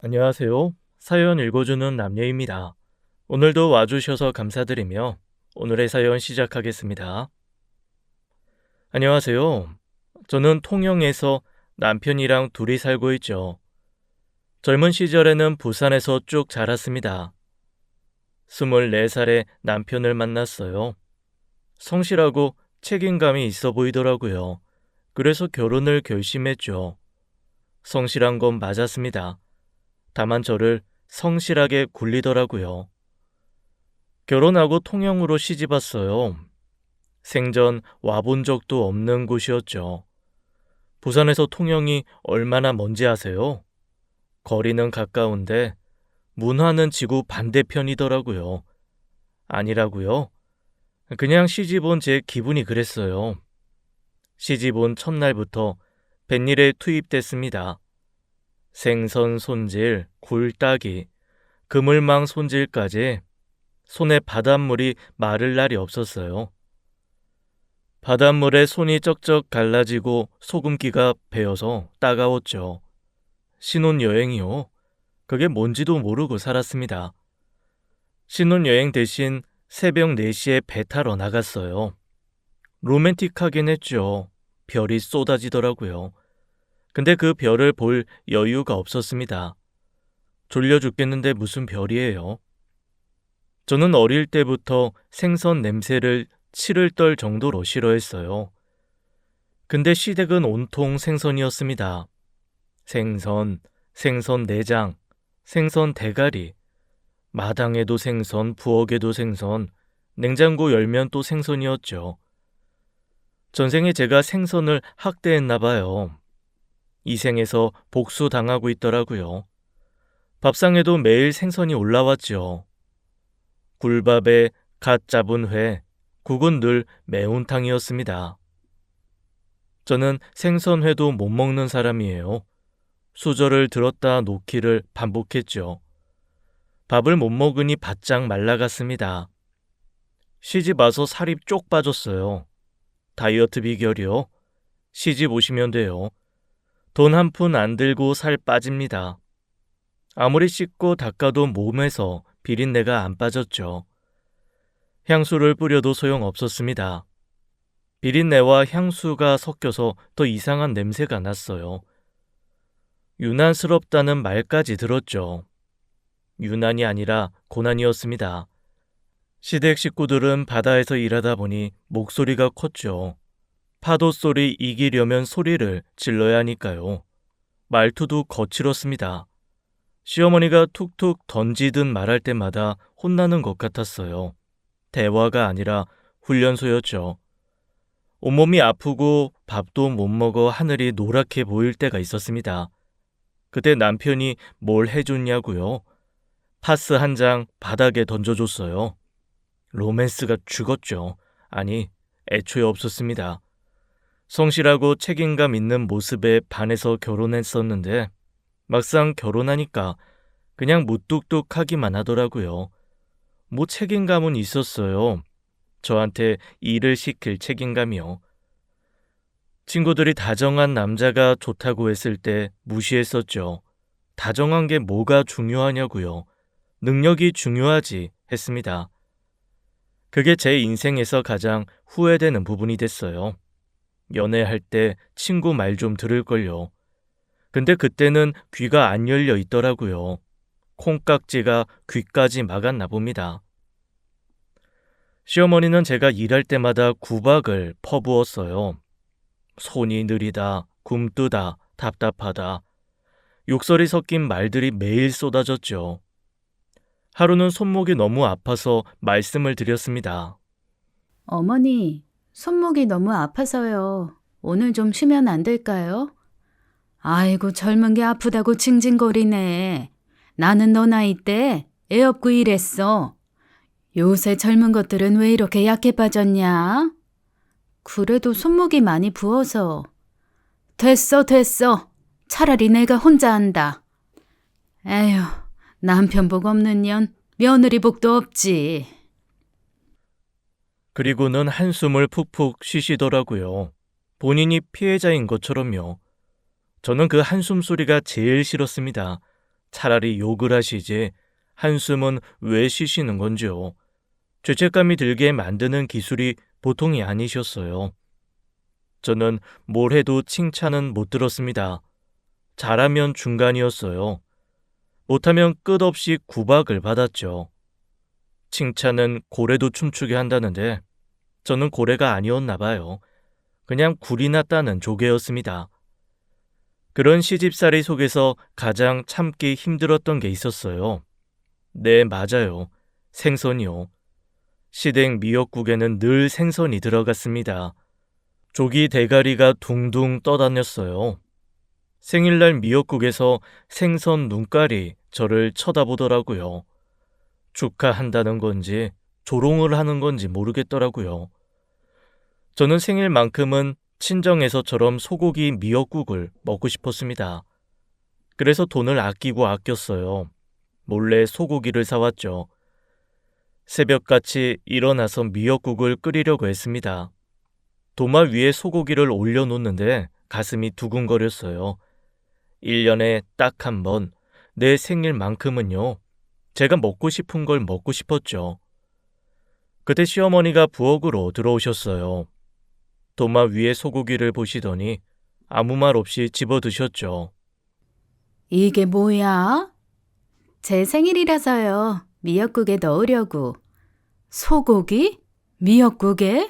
안녕하세요. 사연 읽어주는 남녀입니다. 오늘도 와주셔서 감사드리며 오늘의 사연 시작하겠습니다. 안녕하세요. 저는 통영에서 남편이랑 둘이 살고 있죠. 젊은 시절에는 부산에서 쭉 자랐습니다. 24살에 남편을 만났어요. 성실하고 책임감이 있어 보이더라고요. 그래서 결혼을 결심했죠. 성실한 건 맞았습니다. 다만 저를 성실하게 굴리더라고요. 결혼하고 통영으로 시집왔어요. 생전 와본 적도 없는 곳이었죠. 부산에서 통영이 얼마나 먼지 아세요? 거리는 가까운데 문화는 지구 반대편이더라고요. 아니라고요? 그냥 시집 온 제 기분이 그랬어요. 시집 온 첫날부터 뱃일에 투입됐습니다. 생선 손질, 굴 따기, 그물망 손질까지 손에 바닷물이 마를 날이 없었어요. 바닷물에 손이 쩍쩍 갈라지고 소금기가 배어서 따가웠죠. 신혼여행이요. 그게 뭔지도 모르고 살았습니다. 신혼여행 대신 새벽 4시에 배 타러 나갔어요. 로맨틱하긴 했죠. 별이 쏟아지더라고요. 근데 그 별을 볼 여유가 없었습니다. 졸려 죽겠는데 무슨 별이에요. 저는 어릴 때부터 생선 냄새를 치를 떨 정도로 싫어했어요. 근데 시댁은 온통 생선이었습니다. 생선, 생선 내장, 생선 대가리, 마당에도 생선, 부엌에도 생선, 냉장고 열면 또 생선이었죠. 전생에 제가 생선을 학대했나 봐요. 이 생에서 복수당하고 있더라고요. 밥상에도 매일 생선이 올라왔죠. 굴밥에 갓 잡은 회, 국은 늘 매운탕이었습니다. 저는 생선회도 못 먹는 사람이에요. 수저를 들었다 놓기를 반복했죠. 밥을 못 먹으니 바짝 말라갔습니다. 시집 와서 살이 쪽 빠졌어요. 다이어트 비결이요. 시집 오시면 돼요. 돈 한 푼 안 들고 살 빠집니다. 아무리 씻고 닦아도 몸에서 비린내가 안 빠졌죠. 향수를 뿌려도 소용없었습니다. 비린내와 향수가 섞여서 더 이상한 냄새가 났어요. 유난스럽다는 말까지 들었죠. 유난이 아니라 고난이었습니다. 시댁 식구들은 바다에서 일하다 보니 목소리가 컸죠. 파도 소리 이기려면 소리를 질러야 하니까요. 말투도 거칠었습니다. 시어머니가 툭툭 던지듯 말할 때마다 혼나는 것 같았어요. 대화가 아니라 훈련소였죠. 온몸이 아프고 밥도 못 먹어 하늘이 노랗게 보일 때가 있었습니다. 그때 남편이 뭘 해줬냐고요? 파스 한 장 바닥에 던져줬어요. 로맨스가 죽었죠. 아니, 애초에 없었습니다. 성실하고 책임감 있는 모습에 반해서 결혼했었는데 막상 결혼하니까 그냥 무뚝뚝하기만 하더라고요. 뭐 책임감은 있었어요. 저한테 일을 시킬 책임감이요. 친구들이 다정한 남자가 좋다고 했을 때 무시했었죠. 다정한 게 뭐가 중요하냐고요. 능력이 중요하지 했습니다. 그게 제 인생에서 가장 후회되는 부분이 됐어요. 연애할 때 친구 말 좀 들을걸요. 근데 그때는 귀가 안 열려 있더라고요. 콩깍지가 귀까지 막았나 봅니다. 시어머니는 제가 일할 때마다 구박을 퍼부었어요. 손이 느리다, 굼뜨다, 답답하다. 욕설이 섞인 말들이 매일 쏟아졌죠. 하루는 손목이 너무 아파서 말씀을 드렸습니다. 어머니, 손목이 너무 아파서요. 오늘 좀 쉬면 안 될까요? 아이고, 젊은 게 아프다고 징징거리네. 나는 너 나이 때 애 없고 일했어. 요새 젊은 것들은 왜 이렇게 약해 빠졌냐? 그래도 손목이 많이 부어서. 됐어, 됐어. 차라리 내가 혼자 한다. 에휴, 남편 복 없는 년, 며느리 복도 없지. 그리고는 한숨을 푹푹 쉬시더라고요. 본인이 피해자인 것처럼요. 저는 그 한숨 소리가 제일 싫었습니다. 차라리 욕을 하시지 한숨은 왜 쉬시는 건지요. 죄책감이 들게 만드는 기술이 보통이 아니셨어요. 저는 뭘 해도 칭찬은 못 들었습니다. 잘하면 중간이었어요. 못하면 끝없이 구박을 받았죠. 칭찬은 고래도 춤추게 한다는데 저는 고래가 아니었나 봐요. 그냥 굴이 났다는 조개였습니다. 그런 시집살이 속에서 가장 참기 힘들었던 게 있었어요. 네, 맞아요. 생선이요. 시댁 미역국에는 늘 생선이 들어갔습니다. 조기 대가리가 둥둥 떠다녔어요. 생일날 미역국에서 생선 눈깔이 저를 쳐다보더라고요. 축하한다는 건지 조롱을 하는 건지 모르겠더라고요. 저는 생일만큼은 친정에서처럼 소고기 미역국을 먹고 싶었습니다. 그래서 돈을 아끼고 아꼈어요. 몰래 소고기를 사왔죠. 새벽같이 일어나서 미역국을 끓이려고 했습니다. 도마 위에 소고기를 올려놓는데 가슴이 두근거렸어요. 1년에 딱 한 번, 내 생일만큼은요. 제가 먹고 싶은 걸 먹고 싶었죠. 그때 시어머니가 부엌으로 들어오셨어요. 도마 위에 소고기를 보시더니 아무 말 없이 집어 드셨죠. 이게 뭐야? 제 생일이라서요. 미역국에 넣으려고. 소고기? 미역국에?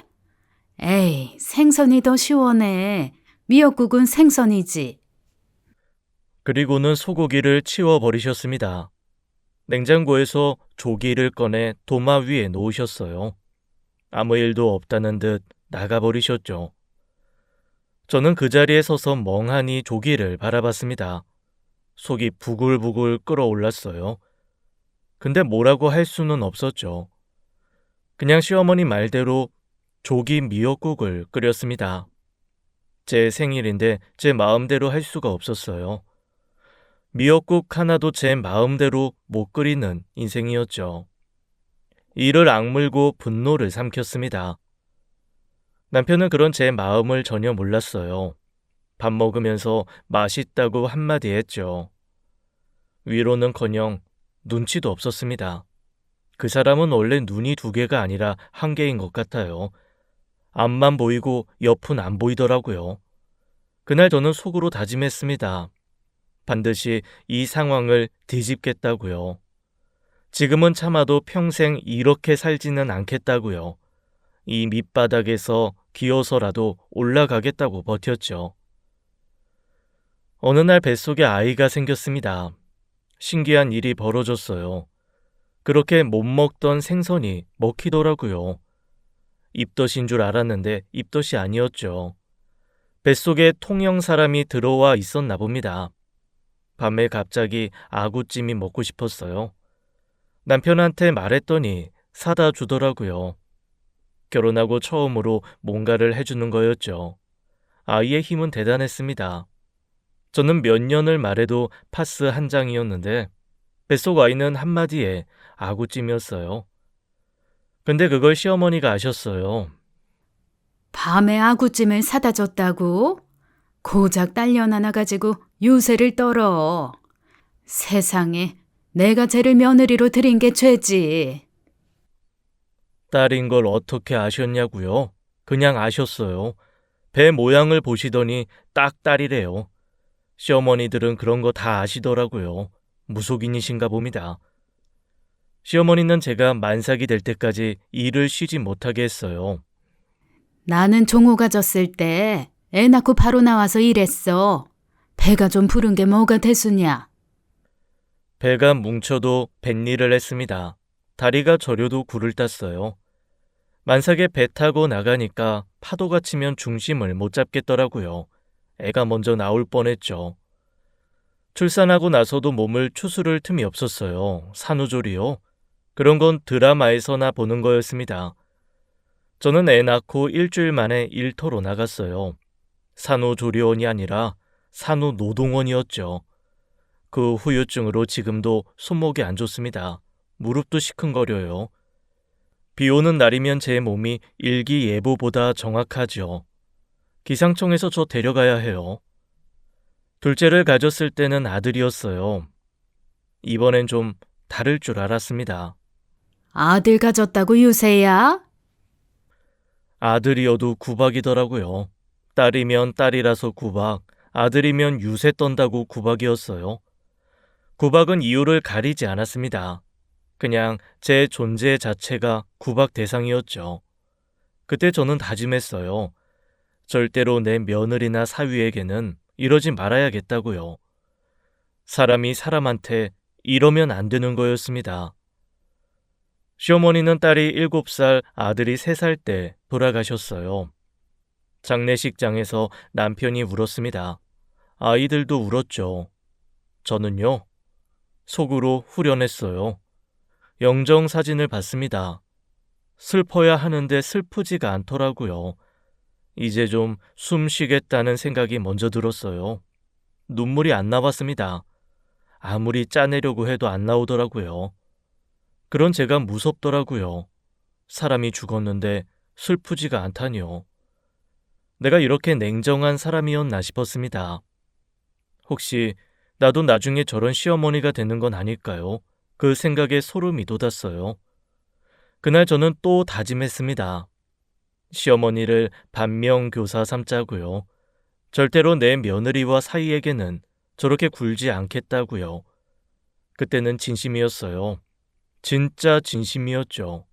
에이, 생선이 더 시원해. 미역국은 생선이지. 그리고는 소고기를 치워버리셨습니다. 냉장고에서 조기를 꺼내 도마 위에 놓으셨어요. 아무 일도 없다는 듯 나가버리셨죠. 저는 그 자리에 서서 멍하니 조기를 바라봤습니다. 속이 부글부글 끓어올랐어요. 근데 뭐라고 할 수는 없었죠. 그냥 시어머니 말대로 조기 미역국을 끓였습니다. 제 생일인데 제 마음대로 할 수가 없었어요. 미역국 하나도 제 마음대로 못 끓이는 인생이었죠. 이를 악물고 분노를 삼켰습니다. 남편은 그런 제 마음을 전혀 몰랐어요. 밥 먹으면서 맛있다고 한마디 했죠. 위로는커녕 눈치도 없었습니다. 그 사람은 원래 눈이 2개가 아니라 1개인 것 같아요. 앞만 보이고 옆은 안 보이더라고요. 그날 저는 속으로 다짐했습니다. 반드시 이 상황을 뒤집겠다고요. 지금은 참아도 평생 이렇게 살지는 않겠다고요. 이 밑바닥에서 기어서라도 올라가겠다고 버텼죠. 어느 날 뱃속에 아이가 생겼습니다. 신기한 일이 벌어졌어요. 그렇게 못 먹던 생선이 먹히더라고요. 입덧인 줄 알았는데 입덧이 아니었죠. 뱃속에 통영 사람이 들어와 있었나 봅니다. 밤에 갑자기 아구찜이 먹고 싶었어요. 남편한테 말했더니 사다 주더라고요. 결혼하고 처음으로 뭔가를 해주는 거였죠. 아이의 힘은 대단했습니다. 저는 몇 년을 말해도 파스 한 장이었는데 뱃속 아이는 한마디에 아구찜이었어요. 근데 그걸 시어머니가 아셨어요. 밤에 아구찜을 사다 줬다고? 고작 딸년 하나 가지고 유세를 떨어. 세상에, 내가 쟤를 며느리로 들인 게 죄지. 딸인 걸 어떻게 아셨냐고요? 그냥 아셨어요. 배 모양을 보시더니 딱 딸이래요. 시어머니들은 그런 거 다 아시더라고요. 무속인이신가 봅니다. 시어머니는 제가 만삭이 될 때까지 일을 쉬지 못하게 했어요. 나는 종호가 졌을 때 애 낳고 바로 나와서 일했어. 배가 좀 부른 게 뭐가 대수냐. 배가 뭉쳐도 뱃일을 했습니다. 다리가 저려도 굴을 땄어요. 만삭에 배 타고 나가니까 파도가 치면 중심을 못 잡겠더라고요. 애가 먼저 나올 뻔했죠. 출산하고 나서도 몸을 추스를 틈이 없었어요. 산후조리요. 그런 건 드라마에서나 보는 거였습니다. 저는 애 낳고 일주일 만에 일터로 나갔어요. 산후조리원이 아니라 산후노동원이었죠. 그 후유증으로 지금도 손목이 안 좋습니다. 무릎도 시큰거려요. 비 오는 날이면 제 몸이 일기예보보다 정확하죠. 기상청에서 저 데려가야 해요. 둘째를 가졌을 때는 아들이었어요. 이번엔 좀 다를 줄 알았습니다. 아들 가졌다고 유세야? 아들이어도 구박이더라고요. 딸이면 딸이라서 구박, 아들이면 유세 떤다고 구박이었어요. 구박은 이유를 가리지 않았습니다. 그냥 제 존재 자체가 구박 대상이었죠. 그때 저는 다짐했어요. 절대로 내 며느리나 사위에게는 이러지 말아야겠다고요. 사람이 사람한테 이러면 안 되는 거였습니다. 시어머니는 딸이 7살, 아들이 3살 때 돌아가셨어요. 장례식장에서 남편이 울었습니다. 아이들도 울었죠. 저는요, 속으로 후련했어요. 영정 사진을 봤습니다. 슬퍼야 하는데 슬프지가 않더라고요. 이제 좀 숨 쉬겠다는 생각이 먼저 들었어요. 눈물이 안 나왔습니다. 아무리 짜내려고 해도 안 나오더라고요. 그런 제가 무섭더라고요. 사람이 죽었는데 슬프지가 않다니요. 내가 이렇게 냉정한 사람이었나 싶었습니다. 혹시 나도 나중에 저런 시어머니가 되는 건 아닐까요? 그 생각에 소름이 돋았어요. 그날 저는 또 다짐했습니다. 시어머니를 반면교사 삼자고요. 절대로 내 며느리와 사이에게는 저렇게 굴지 않겠다고요. 그때는 진심이었어요. 진짜 진심이었죠.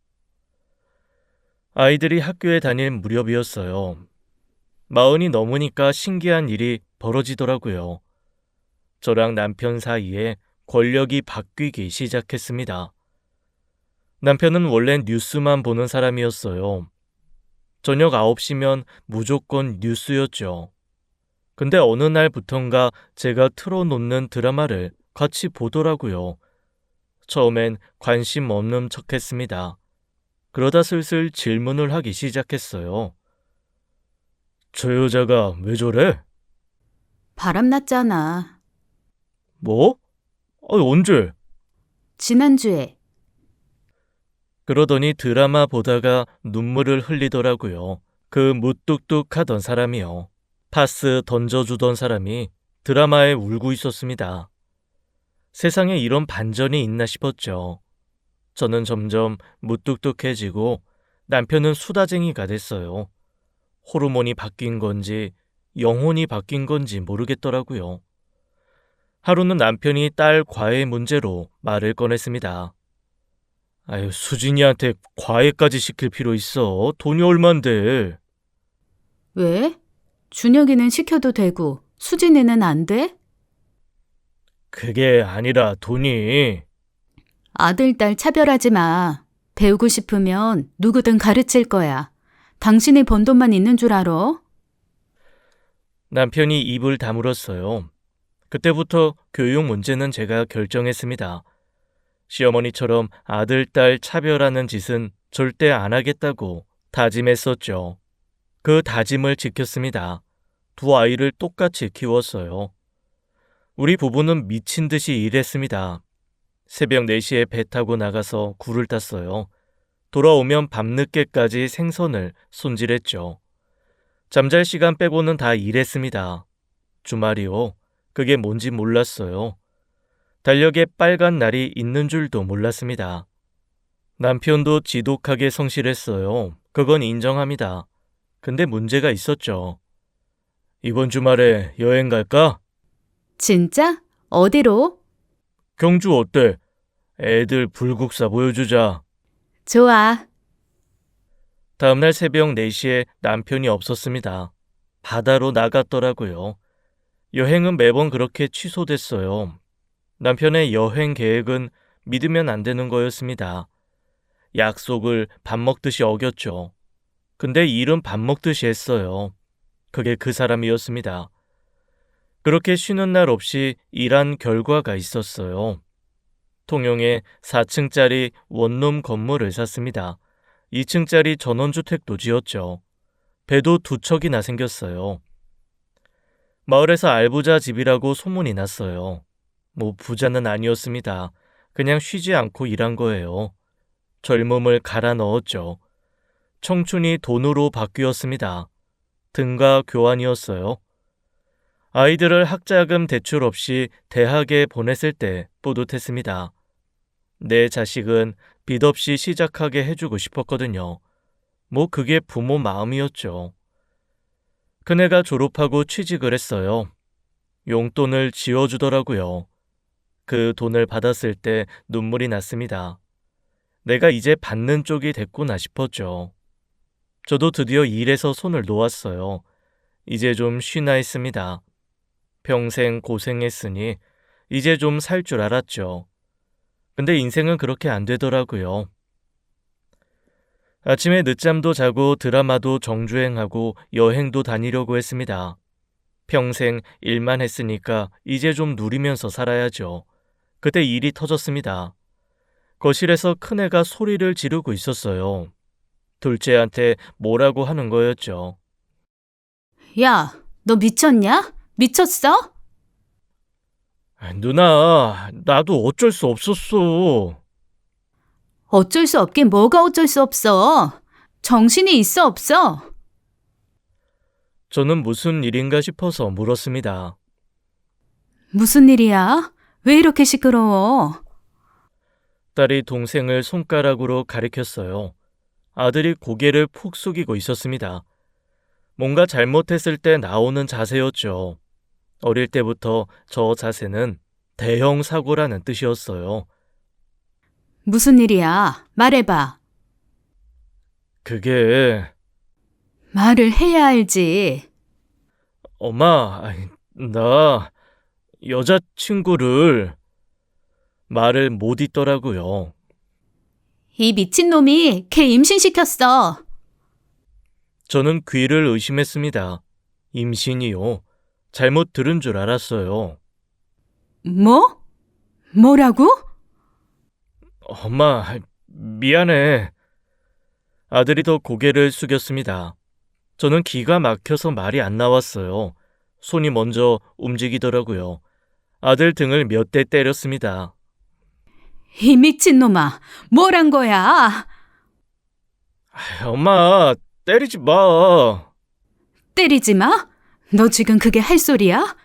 아이들이 학교에 다닐 무렵이었어요. 40이 넘으니까 신기한 일이 벌어지더라고요. 저랑 남편 사이에 권력이 바뀌기 시작했습니다. 남편은 원래 뉴스만 보는 사람이었어요. 저녁 9시면 무조건 뉴스였죠. 근데 어느 날부턴가 제가 틀어놓는 드라마를 같이 보더라고요. 처음엔 관심 없는 척했습니다. 그러다 슬슬 질문을 하기 시작했어요. 저 여자가 왜 저래? 바람났잖아. 뭐? 언제? 지난주에. 그러더니 드라마 보다가 눈물을 흘리더라고요. 그 무뚝뚝하던 사람이요. 파스 던져주던 사람이 드라마에 울고 있었습니다. 세상에 이런 반전이 있나 싶었죠. 저는 점점 무뚝뚝해지고 남편은 수다쟁이가 됐어요. 호르몬이 바뀐 건지 영혼이 바뀐 건지 모르겠더라고요. 하루는 남편이 딸 과외 문제로 말을 꺼냈습니다. 아유, 수진이한테 과외까지 시킬 필요 있어. 돈이 얼만데. 왜? 준혁이는 시켜도 되고 수진이는 안 돼? 그게 아니라 돈이. 아들, 딸 차별하지 마. 배우고 싶으면 누구든 가르칠 거야. 당신이 번 돈만 있는 줄 알아? 남편이 입을 다물었어요. 그때부터 교육 문제는 제가 결정했습니다. 시어머니처럼 아들, 딸 차별하는 짓은 절대 안 하겠다고 다짐했었죠. 그 다짐을 지켰습니다. 2 아이를 똑같이 키웠어요. 우리 부부는 미친 듯이 일했습니다. 새벽 4시에 배 타고 나가서 굴을 땄어요. 돌아오면 밤늦게까지 생선을 손질했죠. 잠잘 시간 빼고는 다 일했습니다. 주말이요. 그게 뭔지 몰랐어요. 달력에 빨간 날이 있는 줄도 몰랐습니다. 남편도 지독하게 성실했어요. 그건 인정합니다. 근데 문제가 있었죠. 이번 주말에 여행 갈까? 진짜? 어디로? 경주 어때? 애들 불국사 보여주자. 좋아. 다음날 새벽 4시에 남편이 없었습니다. 바다로 나갔더라고요. 여행은 매번 그렇게 취소됐어요. 남편의 여행 계획은 믿으면 안 되는 거였습니다. 약속을 밥 먹듯이 어겼죠. 근데 일은 밥 먹듯이 했어요. 그게 그 사람이었습니다. 그렇게 쉬는 날 없이 일한 결과가 있었어요. 통영에 4층짜리 원룸 건물을 샀습니다. 2층짜리 전원주택도 지었죠. 배도 2척이나 생겼어요. 마을에서 알부자 집이라고 소문이 났어요. 뭐 부자는 아니었습니다. 그냥 쉬지 않고 일한 거예요. 젊음을 갈아 넣었죠. 청춘이 돈으로 바뀌었습니다. 등가 교환이었어요. 아이들을 학자금 대출 없이 대학에 보냈을 때 뿌듯했습니다. 내 자식은 빚 없이 시작하게 해주고 싶었거든요. 뭐 그게 부모 마음이었죠. 큰애가 졸업하고 취직을 했어요. 용돈을 지어주더라고요. 그 돈을 받았을 때 눈물이 났습니다. 내가 이제 받는 쪽이 됐구나 싶었죠. 저도 드디어 일에서 손을 놓았어요. 이제 좀 쉬나 했습니다. 평생 고생했으니 이제 좀 살 줄 알았죠. 근데 인생은 그렇게 안 되더라고요. 아침에 늦잠도 자고 드라마도 정주행하고 여행도 다니려고 했습니다. 평생 일만 했으니까 이제 좀 누리면서 살아야죠. 그때 일이 터졌습니다. 거실에서 큰애가 소리를 지르고 있었어요. 둘째한테 뭐라고 하는 거였죠. 야, 너 미쳤냐? 미쳤어? 누나, 나도 어쩔 수 없었어. 어쩔 수 없긴 뭐가 어쩔 수 없어. 정신이 있어 없어? 저는 무슨 일인가 싶어서 물었습니다. 무슨 일이야? 왜 이렇게 시끄러워? 딸이 동생을 손가락으로 가리켰어요. 아들이 고개를 푹 숙이고 있었습니다. 뭔가 잘못했을 때 나오는 자세였죠. 어릴 때부터 저 자세는 대형 사고라는 뜻이었어요. 무슨 일이야? 말해봐. 그게 말을 해야 알지. 엄마, 나 여자친구를 말을 못 잇더라고요. 이 미친놈이 걔 임신시켰어. 저는 귀를 의심했습니다. 임신이요. 잘못 들은 줄 알았어요. 뭐? 뭐라고? 엄마, 미안해. 아들이 더 고개를 숙였습니다. 저는 기가 막혀서 말이 안 나왔어요. 손이 먼저 움직이더라고요. 아들 등을 몇 대 때렸습니다. 이 미친놈아, 뭘 한 거야? 엄마, 때리지 마. 때리지 마? 너 지금 그게 할 소리야?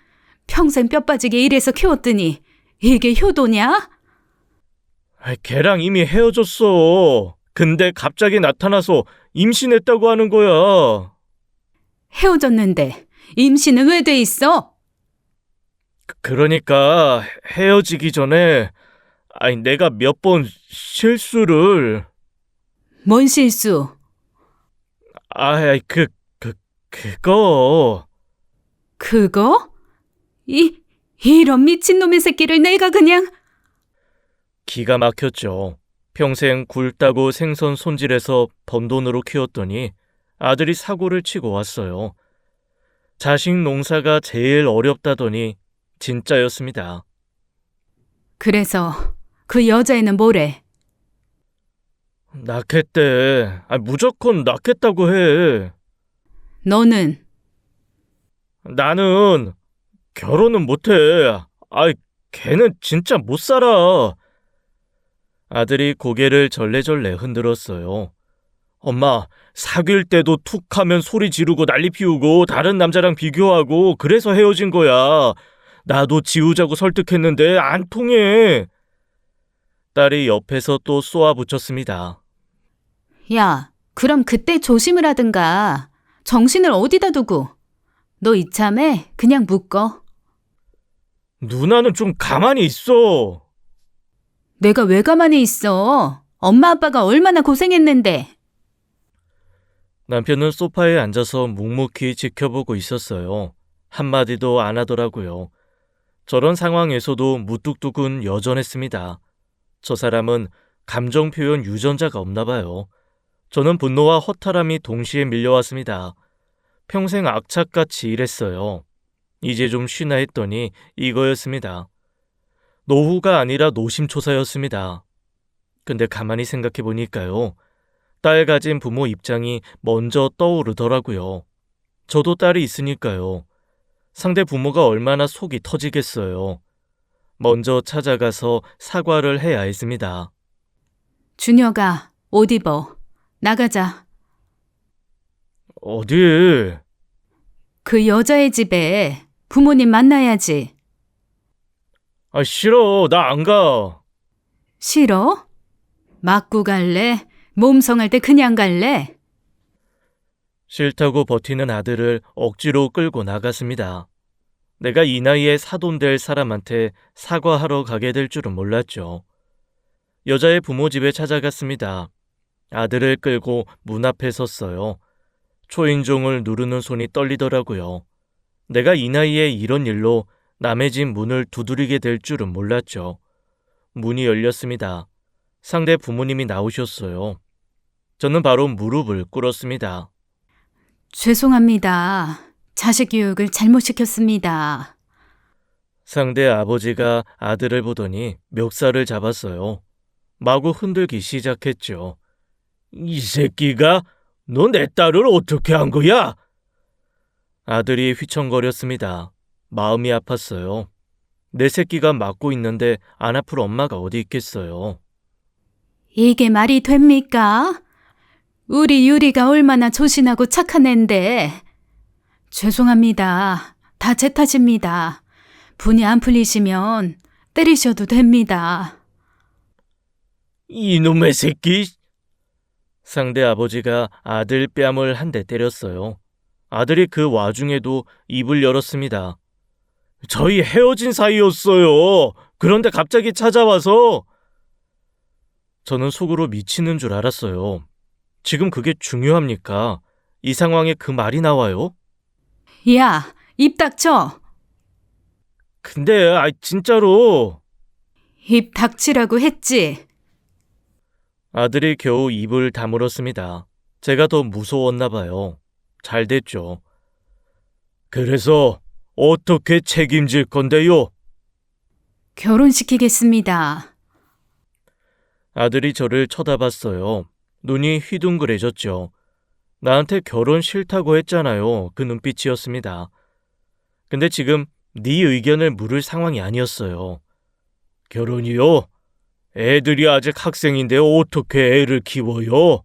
평생 뼈 빠지게 일해서 키웠더니 이게 효도냐? 걔랑 이미 헤어졌어. 근데 갑자기 나타나서 임신했다고 하는 거야. 헤어졌는데 임신은 왜 돼 있어? 그러니까 헤어지기 전에 내가 몇 번 실수를 뭔 실수? 그거 그거? 이런 미친놈의 새끼를 내가 그냥... 기가 막혔죠. 평생 굴다고 생선 손질해서 번 돈으로 키웠더니 아들이 사고를 치고 왔어요. 자식 농사가 제일 어렵다더니 진짜였습니다. 그래서 그 여자애는 뭐래? 낳겠대. 무조건 낳겠다고 해. 너는? 나는 결혼은 못해. 걔는 진짜 못 살아. 아들이 고개를 절레절레 흔들었어요. 엄마, 사귈 때도 툭 하면 소리 지르고 난리 피우고 다른 남자랑 비교하고 그래서 헤어진 거야. 나도 지우자고 설득했는데 안 통해. 딸이 옆에서 또 쏘아붙였습니다. 야, 그럼 그때 조심을 하든가. 정신을 어디다 두고. 너 이참에 그냥 묶어. 누나는 좀 가만히 있어. 내가 왜 가만히 있어? 엄마 아빠가 얼마나 고생했는데. 남편은 소파에 앉아서 묵묵히 지켜보고 있었어요. 한마디도 안 하더라고요. 저런 상황에서도 무뚝뚝은 여전했습니다. 저 사람은 감정 표현 유전자가 없나 봐요. 저는 분노와 허탈함이 동시에 밀려왔습니다. 평생 악착같이 일했어요. 이제 좀 쉬나 했더니 이거였습니다. 노후가 아니라 노심초사였습니다. 근데 가만히 생각해 보니까요. 딸 가진 부모 입장이 먼저 떠오르더라고요. 저도 딸이 있으니까요. 상대 부모가 얼마나 속이 터지겠어요. 먼저 찾아가서 사과를 해야 했습니다. 준혁아, 옷 입어. 나가자. 어디? 그 여자의 집에 부모님 만나야지. 아, 싫어. 나 안 가. 싫어? 맞고 갈래? 몸성할 때 그냥 갈래? 싫다고 버티는 아들을 억지로 끌고 나갔습니다. 내가 이 나이에 사돈될 사람한테 사과하러 가게 될 줄은 몰랐죠. 여자의 부모 집에 찾아갔습니다. 아들을 끌고 문 앞에 섰어요. 초인종을 누르는 손이 떨리더라고요. 내가 이 나이에 이런 일로 남의 집 문을 두드리게 될 줄은 몰랐죠. 문이 열렸습니다. 상대 부모님이 나오셨어요. 저는 바로 무릎을 꿇었습니다. 죄송합니다. 자식 교육을 잘못 시켰습니다. 상대 아버지가 아들을 보더니 멱살을 잡았어요. 마구 흔들기 시작했죠. 이 새끼가 너 내 딸을 어떻게 한 거야? 아들이 휘청거렸습니다. 마음이 아팠어요. 내 새끼가 맞고 있는데 안 아플 엄마가 어디 있겠어요. 이게 말이 됩니까? 우리 유리가 얼마나 조신하고 착한 앤데. 죄송합니다. 다 제 탓입니다. 분이 안 풀리시면 때리셔도 됩니다. 이놈의 새끼! 상대 아버지가 아들 뺨을 한 대 때렸어요. 아들이 그 와중에도 입을 열었습니다. 저희 헤어진 사이였어요. 그런데 갑자기 찾아와서 저는 속으로 미치는 줄 알았어요. 지금 그게 중요합니까? 이 상황에 그 말이 나와요? 야, 입 닥쳐. 근데 진짜로 입 닥치라고 했지. 아들이 겨우 입을 다물었습니다. 제가 더 무서웠나 봐요. 잘 됐죠. 그래서 어떻게 책임질 건데요? 결혼시키겠습니다. 아들이 저를 쳐다봤어요. 눈이 휘둥그레졌죠. 나한테 결혼 싫다고 했잖아요. 그 눈빛이었습니다. 근데 지금 네 의견을 물을 상황이 아니었어요. 결혼이요? 애들이 아직 학생인데 어떻게 애를 키워요?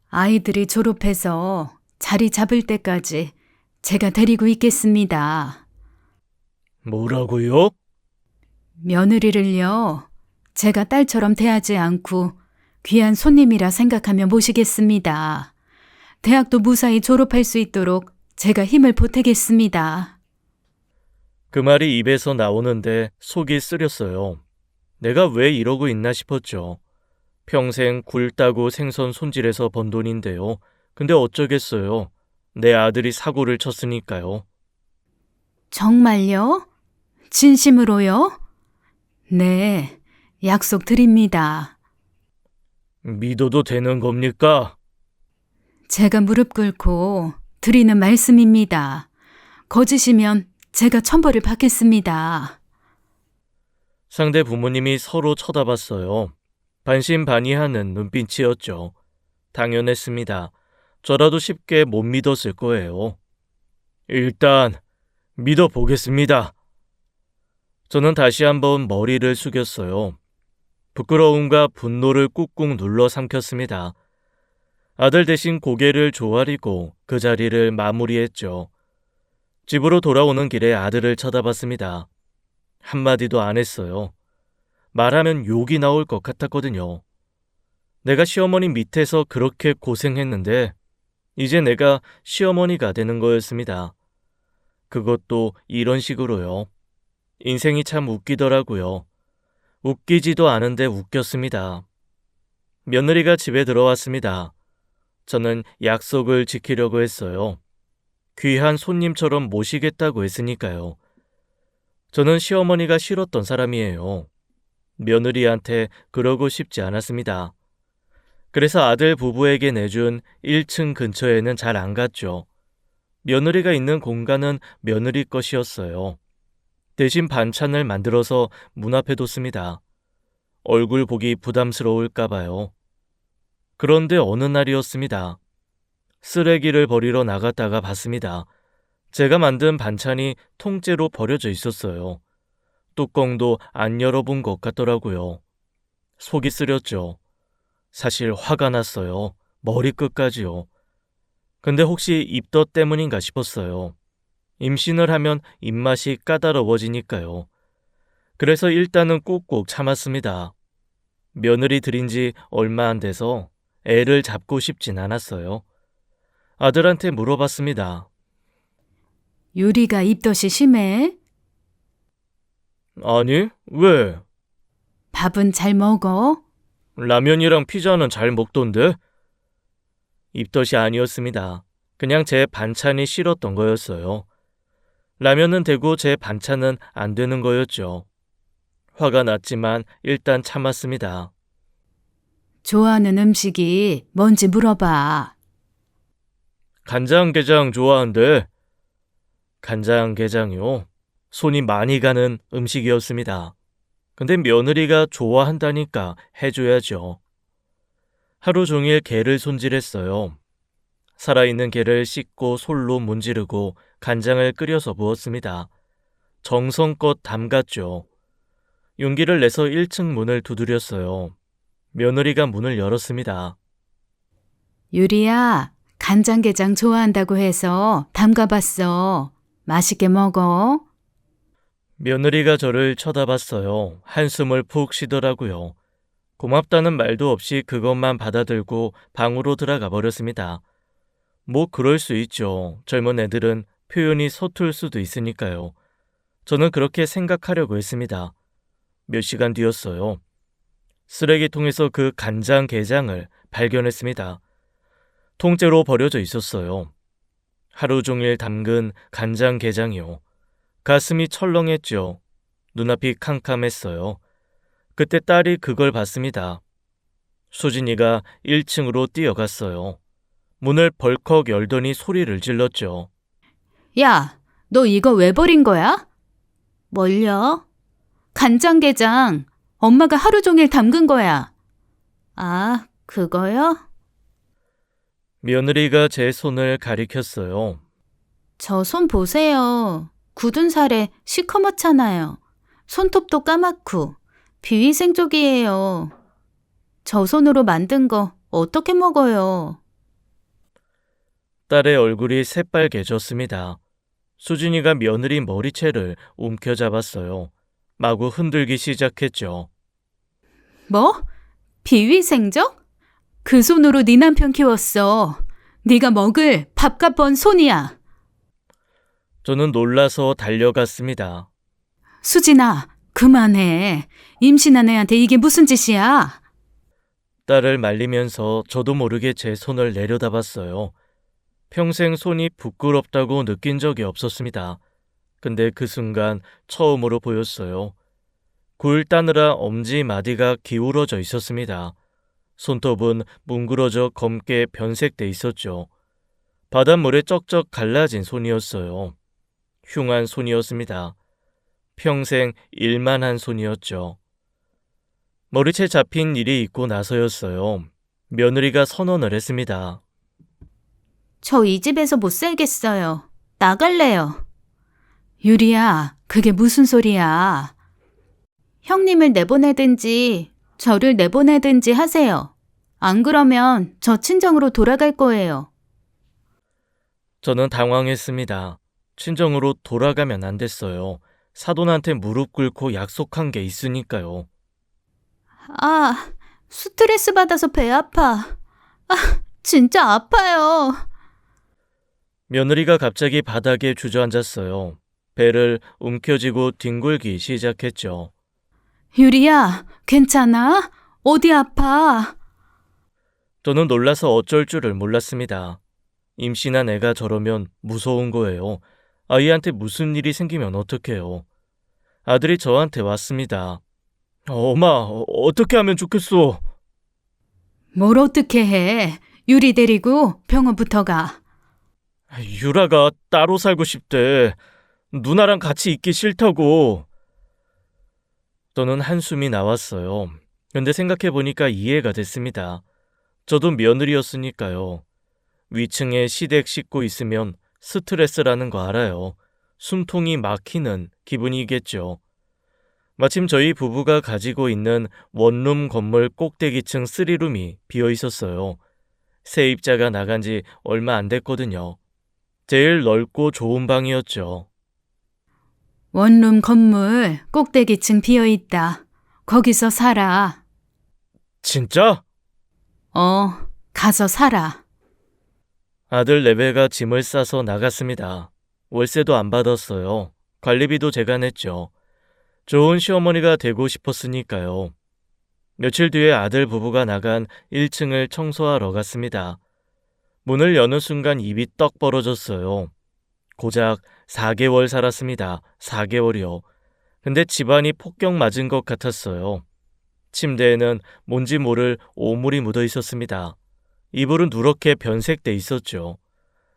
아이들이 졸업해서 자리 잡을 때까지 제가 데리고 있겠습니다. 뭐라고요? 며느리를요, 제가 딸처럼 대하지 않고 귀한 손님이라 생각하며 모시겠습니다. 대학도 무사히 졸업할 수 있도록 제가 힘을 보태겠습니다. 그 말이 입에서 나오는데 속이 쓰렸어요. 내가 왜 이러고 있나 싶었죠. 평생 굴 따고 생선 손질해서 번 돈인데요. 근데 어쩌겠어요. 내 아들이 사고를 쳤으니까요. 정말요? 진심으로요? 네, 약속 드립니다. 믿어도 되는 겁니까? 제가 무릎 꿇고 드리는 말씀입니다. 거짓이면 제가 천벌을 받겠습니다. 상대 부모님이 서로 쳐다봤어요. 반신반의하는 눈빛이었죠. 당연했습니다. 저라도 쉽게 못 믿었을 거예요. 일단 믿어보겠습니다. 저는 다시 한번 머리를 숙였어요. 부끄러움과 분노를 꾹꾹 눌러 삼켰습니다. 아들 대신 고개를 조아리고 그 자리를 마무리했죠. 집으로 돌아오는 길에 아들을 쳐다봤습니다. 한마디도 안 했어요. 말하면 욕이 나올 것 같았거든요. 내가 시어머니 밑에서 그렇게 고생했는데 이제 내가 시어머니가 되는 거였습니다. 그것도 이런 식으로요. 인생이 참 웃기더라고요. 웃기지도 않은데 웃겼습니다. 며느리가 집에 들어왔습니다. 저는 약속을 지키려고 했어요. 귀한 손님처럼 모시겠다고 했으니까요. 저는 시어머니가 싫었던 사람이에요. 며느리한테 그러고 싶지 않았습니다. 그래서 아들 부부에게 내준 1층 근처에는 잘 안 갔죠. 며느리가 있는 공간은 며느리 것이었어요. 대신 반찬을 만들어서 문 앞에 뒀습니다. 얼굴 보기 부담스러울까 봐요. 그런데 어느 날이었습니다. 쓰레기를 버리러 나갔다가 봤습니다. 제가 만든 반찬이 통째로 버려져 있었어요. 뚜껑도 안 열어본 것 같더라고요. 속이 쓰렸죠. 사실 화가 났어요. 머리끝까지요. 근데 혹시 입덧 때문인가 싶었어요. 임신을 하면 입맛이 까다로워지니까요. 그래서 일단은 꾹꾹 참았습니다. 며느리 들인 지 얼마 안 돼서 애를 잡고 싶진 않았어요. 아들한테 물어봤습니다. 유리가 입덧이 심해? 아니, 왜? 밥은 잘 먹어? 라면이랑 피자는 잘 먹던데? 입덧이 아니었습니다. 그냥 제 반찬이 싫었던 거였어요. 라면은 되고 제 반찬은 안 되는 거였죠. 화가 났지만 일단 참았습니다. 좋아하는 음식이 뭔지 물어봐. 간장게장 좋아한대. 간장게장이요. 손이 많이 가는 음식이었습니다. 근데 며느리가 좋아한다니까 해줘야죠. 하루 종일 게를 손질했어요. 살아있는 게를 씻고 솔로 문지르고 간장을 끓여서 부었습니다. 정성껏 담갔죠. 용기를 내서 1층 문을 두드렸어요. 며느리가 문을 열었습니다. 유리야, 간장게장 좋아한다고 해서 담가봤어. 맛있게 먹어. 며느리가 저를 쳐다봤어요. 한숨을 푹 쉬더라고요. 고맙다는 말도 없이 그것만 받아들고 방으로 들어가 버렸습니다. 뭐 그럴 수 있죠. 젊은 애들은 표현이 서툴 수도 있으니까요. 저는 그렇게 생각하려고 했습니다. 몇 시간 뒤였어요. 쓰레기통에서 그 간장게장을 발견했습니다. 통째로 버려져 있었어요. 하루 종일 담근 간장게장이요. 가슴이 철렁했죠. 눈앞이 캄캄했어요. 그때 딸이 그걸 봤습니다. 수진이가 1층으로 뛰어갔어요. 문을 벌컥 열더니 소리를 질렀죠. 야, 너 이거 왜 버린 거야? 뭘요? 간장게장. 엄마가 하루 종일 담근 거야. 아, 그거요? 며느리가 제 손을 가리켰어요. 저 손 보세요. 굳은 살에 시커멓잖아요. 손톱도 까맣고 비위생적이에요. 저 손으로 만든 거 어떻게 먹어요? 딸의 얼굴이 새빨개졌습니다. 수진이가 며느리 머리채를 움켜잡았어요. 마구 흔들기 시작했죠. 뭐? 비위생적? 그 손으로 네 남편 키웠어. 네가 먹을 밥값 번 손이야. 저는 놀라서 달려갔습니다. 수진아, 그만해. 임신한 애한테 이게 무슨 짓이야? 딸을 말리면서 저도 모르게 제 손을 내려다봤어요. 평생 손이 부끄럽다고 느낀 적이 없었습니다. 근데 그 순간 처음으로 보였어요. 굴 따느라 엄지 마디가 기울어져 있었습니다. 손톱은 뭉그러져 검게 변색돼 있었죠. 바닷물에 쩍쩍 갈라진 손이었어요. 흉한 손이었습니다. 평생 일만 한 손이었죠. 머리채 잡힌 일이 있고 나서였어요. 며느리가 선언을 했습니다. 저 이 집에서 못 살겠어요. 나갈래요. 유리야, 그게 무슨 소리야? 형님을 내보내든지 저를 내보내든지 하세요. 안 그러면 저 친정으로 돌아갈 거예요. 저는 당황했습니다. 친정으로 돌아가면 안 됐어요. 사돈한테 무릎 꿇고 약속한 게 있으니까요. 아, 스트레스 받아서 배 아파. 아, 진짜 아파요. 며느리가 갑자기 바닥에 주저앉았어요. 배를 움켜쥐고 뒹굴기 시작했죠. 유리야, 괜찮아? 어디 아파? 저는 놀라서 어쩔 줄을 몰랐습니다. 임신한 애가 저러면 무서운 거예요. 아이한테 무슨 일이 생기면 어떡해요. 아들이 저한테 왔습니다. 엄마, 어떻게 하면 좋겠어? 뭘 어떻게 해? 유리 데리고 병원부터 가. 유라가 따로 살고 싶대. 누나랑 같이 있기 싫다고. 저는 한숨이 나왔어요. 근데 생각해보니까 이해가 됐습니다. 저도 며느리였으니까요. 위층에 시댁 씻고 있으면 스트레스라는 거 알아요. 숨통이 막히는 기분이겠죠. 마침 저희 부부가 가지고 있는 원룸 건물 꼭대기층 3룸이 비어 있었어요. 세입자가 나간 지 얼마 안 됐거든요. 제일 넓고 좋은 방이었죠. 원룸 건물 꼭대기층 비어 있다. 거기서 살아. 진짜? 가서 살아. 아들 레베가 짐을 싸서 나갔습니다. 월세도 안 받았어요. 관리비도 제가 냈죠. 좋은 시어머니가 되고 싶었으니까요. 며칠 뒤에 아들 부부가 나간 1층을 청소하러 갔습니다. 문을 여는 순간 입이 떡 벌어졌어요. 고작 4개월 살았습니다. 4개월이요. 근데 집안이 폭격 맞은 것 같았어요. 침대에는 뭔지 모를 오물이 묻어 있었습니다. 이불은 누렇게 변색돼 있었죠.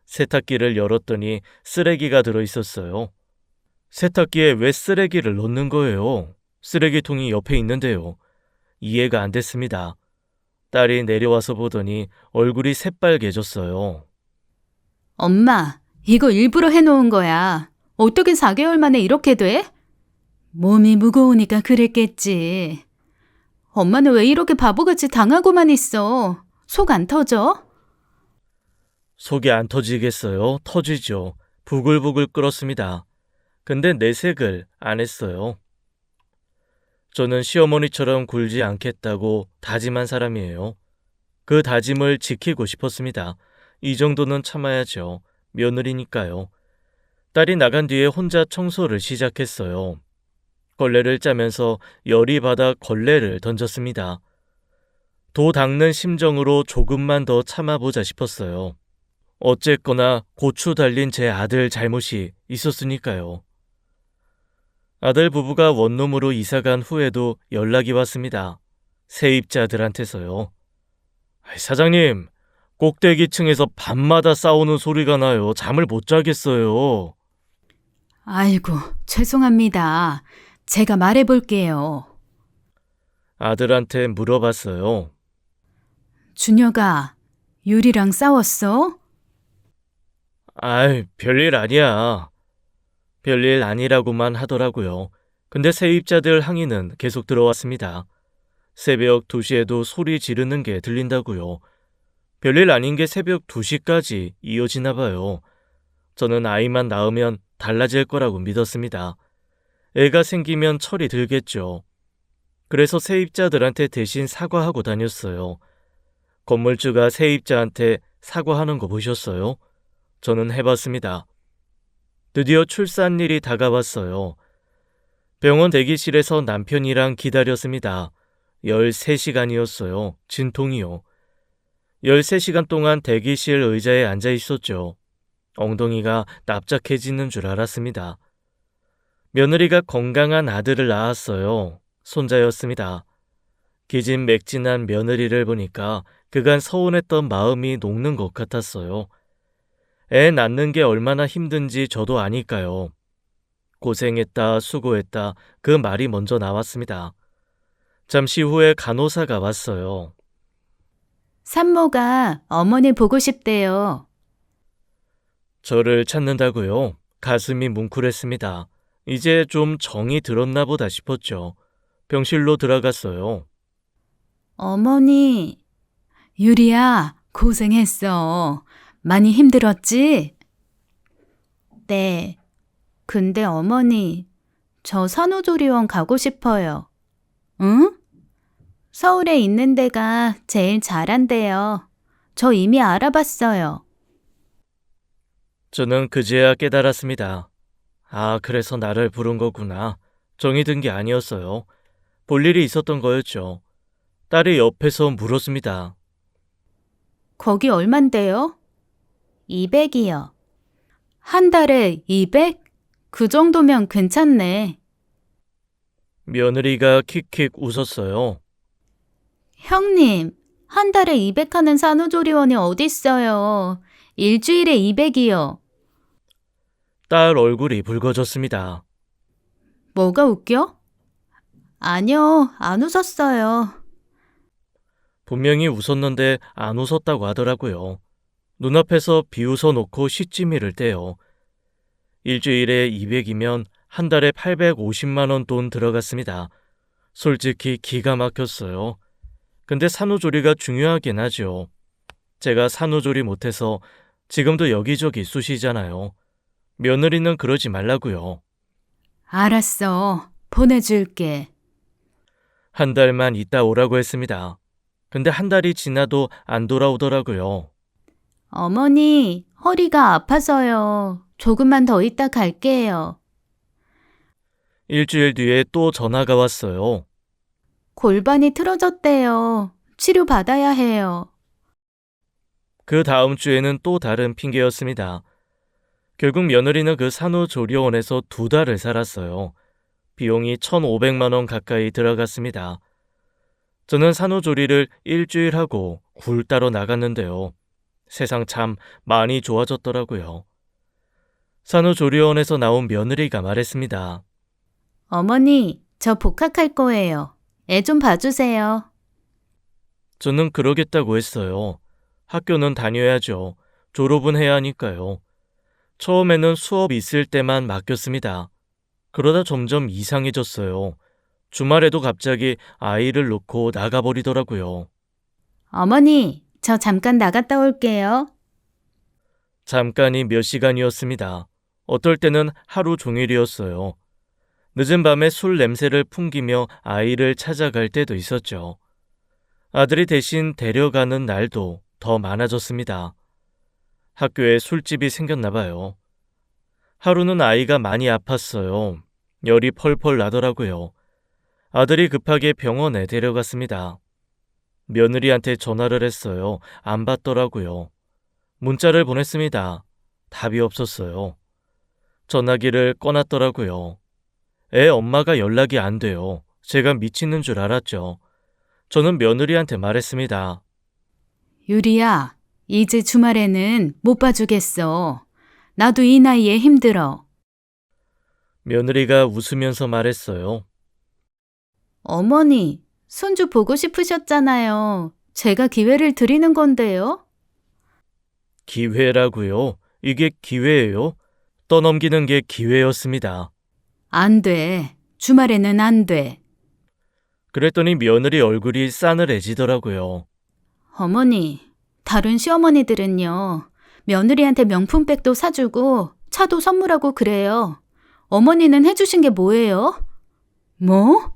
세탁기를 열었더니 쓰레기가 들어 있었어요. 세탁기에 왜 쓰레기를 넣는 거예요? 쓰레기통이 옆에 있는데요. 이해가 안 됐습니다. 딸이 내려와서 보더니 얼굴이 새빨개졌어요. 엄마, 이거 일부러 해놓은 거야. 어떻게 4개월 만에 이렇게 돼? 몸이 무거우니까 그랬겠지. 엄마는 왜 이렇게 바보같이 당하고만 있어? 속 안 터져? 속이 안 터지겠어요? 터지죠. 부글부글 끓었습니다. 근데 내색을 안 했어요. 저는 시어머니처럼 굴지 않겠다고 다짐한 사람이에요. 그 다짐을 지키고 싶었습니다. 이 정도는 참아야죠. 며느리니까요. 딸이 나간 뒤에 혼자 청소를 시작했어요. 걸레를 짜면서 열이 받아 걸레를 던졌습니다. 도 닦는 심정으로 조금만 더 참아보자 싶었어요. 어쨌거나 고추 달린 제 아들 잘못이 있었으니까요. 아들 부부가 원룸으로 이사간 후에도 연락이 왔습니다. 세입자들한테서요. 사장님, 꼭대기층에서 밤마다 싸우는 소리가 나요. 잠을 못 자겠어요. 아이고, 죄송합니다. 제가 말해볼게요. 아들한테 물어봤어요. 준혁아, 유리랑 싸웠어? 별일 아니야. 별일 아니라고만 하더라고요. 근데 세입자들 항의는 계속 들어왔습니다. 새벽 2시에도 소리 지르는 게 들린다고요. 별일 아닌 게 새벽 2시까지 이어지나 봐요. 저는 아이만 낳으면 달라질 거라고 믿었습니다. 애가 생기면 철이 들겠죠. 그래서 세입자들한테 대신 사과하고 다녔어요. 건물주가 세입자한테 사과하는 거 보셨어요? 저는 해봤습니다. 드디어 출산일이 다가왔어요. 병원 대기실에서 남편이랑 기다렸습니다. 13시간이었어요. 진통이요. 13시간 동안 대기실 의자에 앉아 있었죠. 엉덩이가 납작해지는 줄 알았습니다. 며느리가 건강한 아들을 낳았어요. 손자였습니다. 기진맥진한 며느리를 보니까 그간 서운했던 마음이 녹는 것 같았어요. 애 낳는 게 얼마나 힘든지 저도 아니까요. 고생했다, 수고했다, 그 말이 먼저 나왔습니다. 잠시 후에 간호사가 왔어요. 산모가 어머니 보고 싶대요. 저를 찾는다고요? 가슴이 뭉클했습니다. 이제 좀 정이 들었나 보다 싶었죠. 병실로 들어갔어요. 어머니, 유리야, 고생했어. 많이 힘들었지? 네. 근데 어머니, 저 산후조리원 가고 싶어요. 응? 서울에 있는 데가 제일 잘한대요. 저 이미 알아봤어요. 저는 그제야 깨달았습니다. 그래서 나를 부른 거구나. 정이 든 게 아니었어요. 볼 일이 있었던 거였죠. 딸이 옆에서 물었습니다. 거기 얼만데요? 200이요. 한 달에 200? 그 정도면 괜찮네. 며느리가 킥킥 웃었어요. 형님, 한 달에 200 하는 산후조리원이 어딨어요. 일주일에 200이요. 딸 얼굴이 붉어졌습니다. 뭐가 웃겨? 아니요, 안 웃었어요. 분명히 웃었는데 안 웃었다고 하더라고요. 눈앞에서 비웃어 놓고 시치미를 떼요. 일주일에 200이면 한 달에 850만 원 돈 들어갔습니다. 솔직히 기가 막혔어요. 근데 산후조리가 중요하긴 하죠. 제가 산후조리 못해서 지금도 여기저기 쑤시잖아요. 며느리는 그러지 말라고요. 알았어. 보내줄게. 한 달만 있다 오라고 했습니다. 근데 한 달이 지나도 안 돌아오더라고요. 어머니, 허리가 아파서요. 조금만 더 있다 갈게요. 일주일 뒤에 또 전화가 왔어요. 골반이 틀어졌대요. 치료 받아야 해요. 그 다음 주에는 또 다른 핑계였습니다. 결국 며느리는 그 산후조리원에서 2달을 살았어요. 비용이 1,500만 원 가까이 들어갔습니다. 저는 산후조리를 일주일 하고 굴 따러 나갔는데요. 세상 참 많이 좋아졌더라고요. 산후조리원에서 나온 며느리가 말했습니다. 어머니, 저 복학할 거예요. 애 좀 봐주세요. 저는 그러겠다고 했어요. 학교는 다녀야죠. 졸업은 해야 하니까요. 처음에는 수업 있을 때만 맡겼습니다. 그러다 점점 이상해졌어요. 주말에도 갑자기 아이를 놓고 나가버리더라고요. 어머니, 저 잠깐 나갔다 올게요. 잠깐이 몇 시간이었습니다. 어떨 때는 하루 종일이었어요. 늦은 밤에 술 냄새를 풍기며 아이를 찾아갈 때도 있었죠. 아들이 대신 데려가는 날도 더 많아졌습니다. 학교에 술집이 생겼나 봐요. 하루는 아이가 많이 아팠어요. 열이 펄펄 나더라고요. 아들이 급하게 병원에 데려갔습니다. 며느리한테 전화를 했어요. 안 받더라고요. 문자를 보냈습니다. 답이 없었어요. 전화기를 꺼놨더라고요. 애 엄마가 연락이 안 돼요. 제가 미치는 줄 알았죠. 저는 며느리한테 말했습니다. 유리야, 이제 주말에는 못 봐주겠어. 나도 이 나이에 힘들어. 며느리가 웃으면서 말했어요. 어머니, 손주 보고 싶으셨잖아요. 제가 기회를 드리는 건데요. 기회라고요? 이게 기회예요? 떠넘기는 게 기회였습니다. 안 돼. 주말에는 안 돼. 그랬더니 며느리 얼굴이 싸늘해지더라고요. 어머니, 다른 시어머니들은요. 며느리한테 명품백도 사주고 차도 선물하고 그래요. 어머니는 해주신 게 뭐예요? 뭐?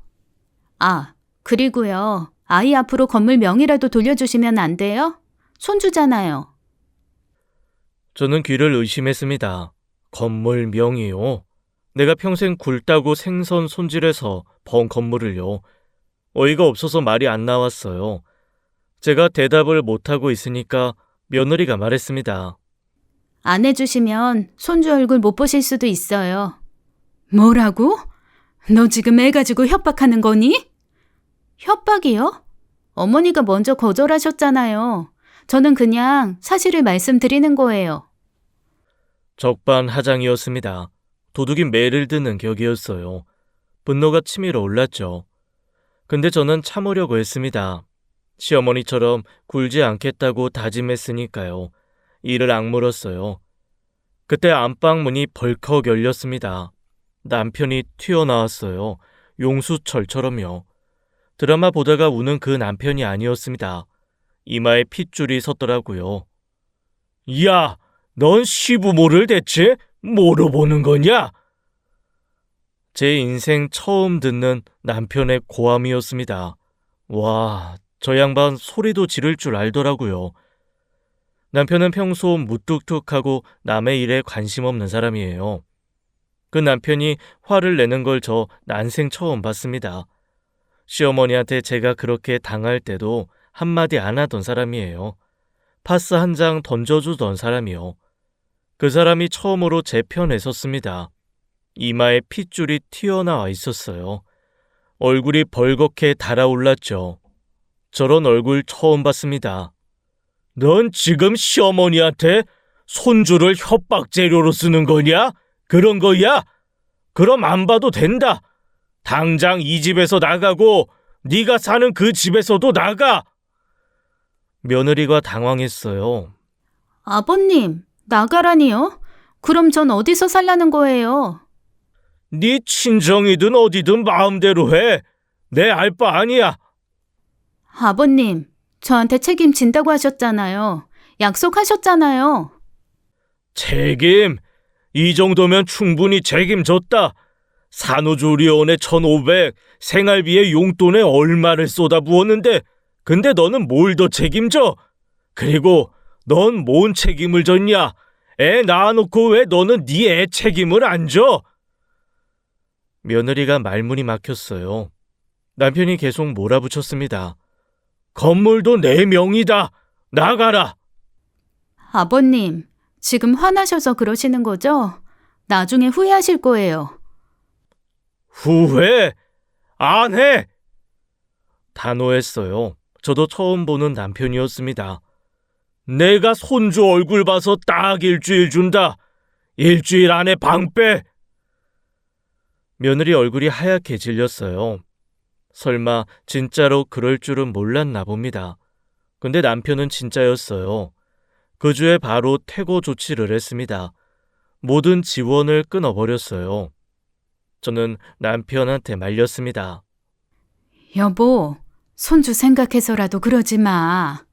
아, 그리고요. 아이 앞으로 건물 명이라도 돌려주시면 안 돼요? 손주잖아요. 저는 귀를 의심했습니다. 건물 명이요. 내가 평생 굴 따고 생선 손질해서 번 건물을요. 어이가 없어서 말이 안 나왔어요. 제가 대답을 못하고 있으니까 며느리가 말했습니다. 안 해주시면 손주 얼굴 못 보실 수도 있어요. 뭐라고? 너 지금 애 가지고 협박하는 거니? 협박이요? 어머니가 먼저 거절하셨잖아요. 저는 그냥 사실을 말씀드리는 거예요. 적반하장이었습니다. 도둑이 매를 드는 격이었어요. 분노가 치밀어 올랐죠. 근데 저는 참으려고 했습니다. 시어머니처럼 굴지 않겠다고 다짐했으니까요. 이를 악물었어요. 그때 안방 문이 벌컥 열렸습니다. 남편이 튀어나왔어요. 용수철처럼요. 드라마 보다가 우는 그 남편이 아니었습니다. 이마에 핏줄이 섰더라고요. 야, 넌 시부모를 대체 뭐로 보는 거냐? 제 인생 처음 듣는 남편의 고함이었습니다. 와, 저 양반 소리도 지를 줄 알더라고요. 남편은 평소 무뚝뚝하고 남의 일에 관심 없는 사람이에요. 그 남편이 화를 내는 걸 저 난생 처음 봤습니다. 시어머니한테 제가 그렇게 당할 때도 한마디 안 하던 사람이에요. 파스 한 장 던져주던 사람이요. 그 사람이 처음으로 제 편에 섰습니다. 이마에 핏줄이 튀어나와 있었어요. 얼굴이 벌겋게 달아올랐죠. 저런 얼굴 처음 봤습니다. 넌 지금 시어머니한테 손주를 협박 재료로 쓰는 거냐? 그런 거야? 그럼 안 봐도 된다. 당장 이 집에서 나가고 네가 사는 그 집에서도 나가. 며느리가 당황했어요. 아버님, 나가라니요? 그럼 전 어디서 살라는 거예요? 네 친정이든 어디든 마음대로 해. 내 알 바 아니야. 아버님, 저한테 책임진다고 하셨잖아요. 약속하셨잖아요. 책임? 이 정도면 충분히 책임졌다. 산후조리원에 1,500, 생활비에 용돈에 얼마를 쏟아부었는데 근데 너는 뭘 더 책임져? 그리고 넌 뭔 책임을 졌냐? 애 낳아놓고 왜 너는 네 애 책임을 안 져? 며느리가 말문이 막혔어요. 남편이 계속 몰아붙였습니다. 건물도 내 명의다. 나가라. 아버님, 지금 화나셔서 그러시는 거죠? 나중에 후회하실 거예요. 후회? 안 해! 단호했어요. 저도 처음 보는 남편이었습니다. 내가 손주 얼굴 봐서 딱 일주일 준다. 일주일 안에 방 빼. 며느리 얼굴이 하얗게 질렸어요. 설마 진짜로 그럴 줄은 몰랐나 봅니다. 근데 남편은 진짜였어요. 그 주에 바로 퇴고 조치를 했습니다. 모든 지원을 끊어버렸어요. 저는 남편한테 말렸습니다. 여보, 손주 생각해서라도 그러지 마.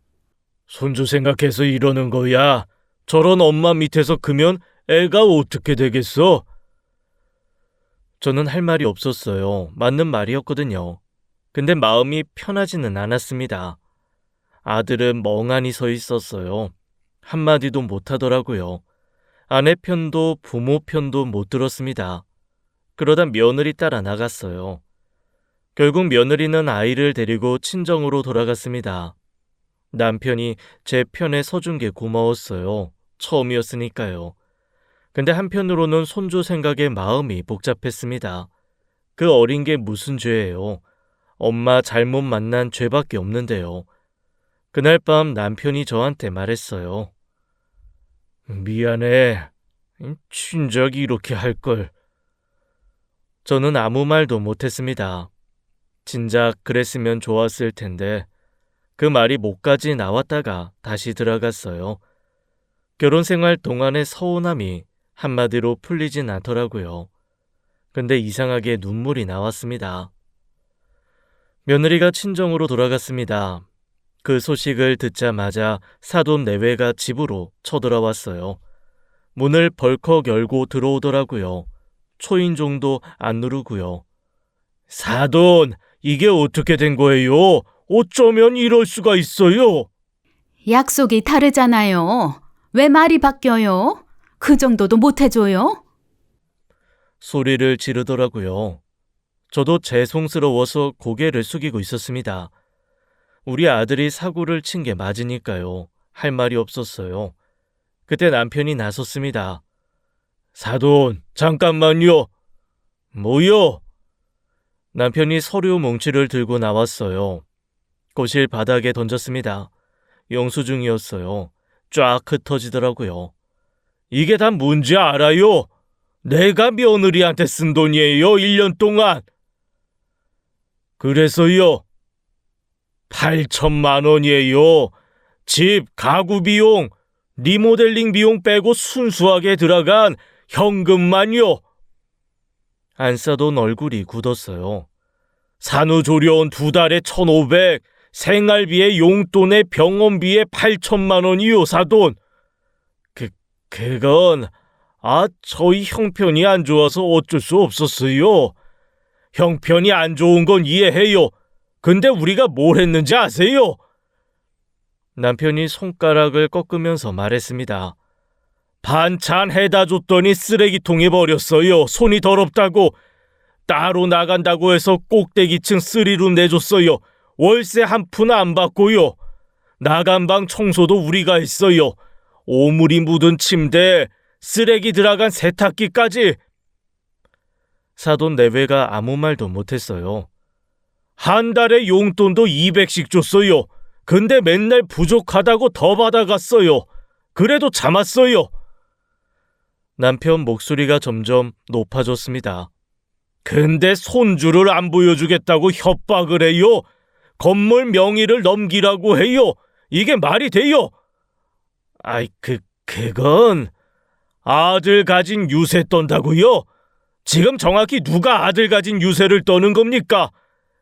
손주 생각해서 이러는 거야. 저런 엄마 밑에서 크면 애가 어떻게 되겠어? 저는 할 말이 없었어요. 맞는 말이었거든요. 근데 마음이 편하지는 않았습니다. 아들은 멍하니 서 있었어요. 한마디도 못하더라고요. 아내 편도 부모 편도 못 들었습니다. 그러다 며느리 따라 나갔어요. 결국 며느리는 아이를 데리고 친정으로 돌아갔습니다. 남편이 제 편에 서준 게 고마웠어요. 처음이었으니까요. 근데 한편으로는 손주 생각에 마음이 복잡했습니다. 그 어린 게 무슨 죄예요? 엄마 잘못 만난 죄밖에 없는데요. 그날 밤 남편이 저한테 말했어요. 미안해. 진작 이렇게 할 걸. 저는 아무 말도 못했습니다. 진작 그랬으면 좋았을 텐데 그 말이 목까지 나왔다가 다시 들어갔어요. 결혼 생활 동안의 서운함이 한마디로 풀리진 않더라고요. 근데 이상하게 눈물이 나왔습니다. 며느리가 친정으로 돌아갔습니다. 그 소식을 듣자마자 사돈 내외가 집으로 쳐들어왔어요. 문을 벌컥 열고 들어오더라고요. 초인종도 안 누르고요. 사돈, 이게 어떻게 된 거예요? 어쩌면 이럴 수가 있어요? 약속이 다르잖아요. 왜 말이 바뀌어요? 그 정도도 못 해줘요? 소리를 지르더라고요. 저도 죄송스러워서 고개를 숙이고 있었습니다. 우리 아들이 사고를 친 게 맞으니까요. 할 말이 없었어요. 그때 남편이 나섰습니다. 사돈, 잠깐만요. 뭐요? 남편이 서류 뭉치를 들고 나왔어요. 거실 바닥에 던졌습니다. 영수증이었어요. 쫙 흩어지더라고요. 이게 다 뭔지 알아요? 내가 며느리한테 쓴 돈이에요, 1년 동안. 그래서요? 8천만 원이에요. 집, 가구 비용, 리모델링 비용 빼고 순수하게 들어간 현금만요. 안 싸돈 얼굴이 굳었어요. 산후조리원 2달에 1,500, 생활비에 용돈에 병원비에 8천만 원이요, 사돈. 그건 저희 형편이 안 좋아서 어쩔 수 없었어요. 형편이 안 좋은 건 이해해요. 근데 우리가 뭘 했는지 아세요? 남편이 손가락을 꺾으면서 말했습니다. 반찬 해다 줬더니 쓰레기통에 버렸어요. 손이 더럽다고. 따로 나간다고 해서 꼭대기층 3룸 내줬어요. 월세 한 푼 안 받고요. 나간 방 청소도 우리가 했어요. 오물이 묻은 침대, 쓰레기 들어간 세탁기까지. 사돈 내외가 아무 말도 못했어요. 한 달에 용돈도 200씩 줬어요. 근데 맨날 부족하다고 더 받아갔어요. 그래도 참았어요. 남편 목소리가 점점 높아졌습니다. 근데 손주를 안 보여주겠다고 협박을 해요. 건물 명의를 넘기라고 해요. 이게 말이 돼요? 그건 아들 가진 유세 떤다고요? 지금 정확히 누가 아들 가진 유세를 떠는 겁니까?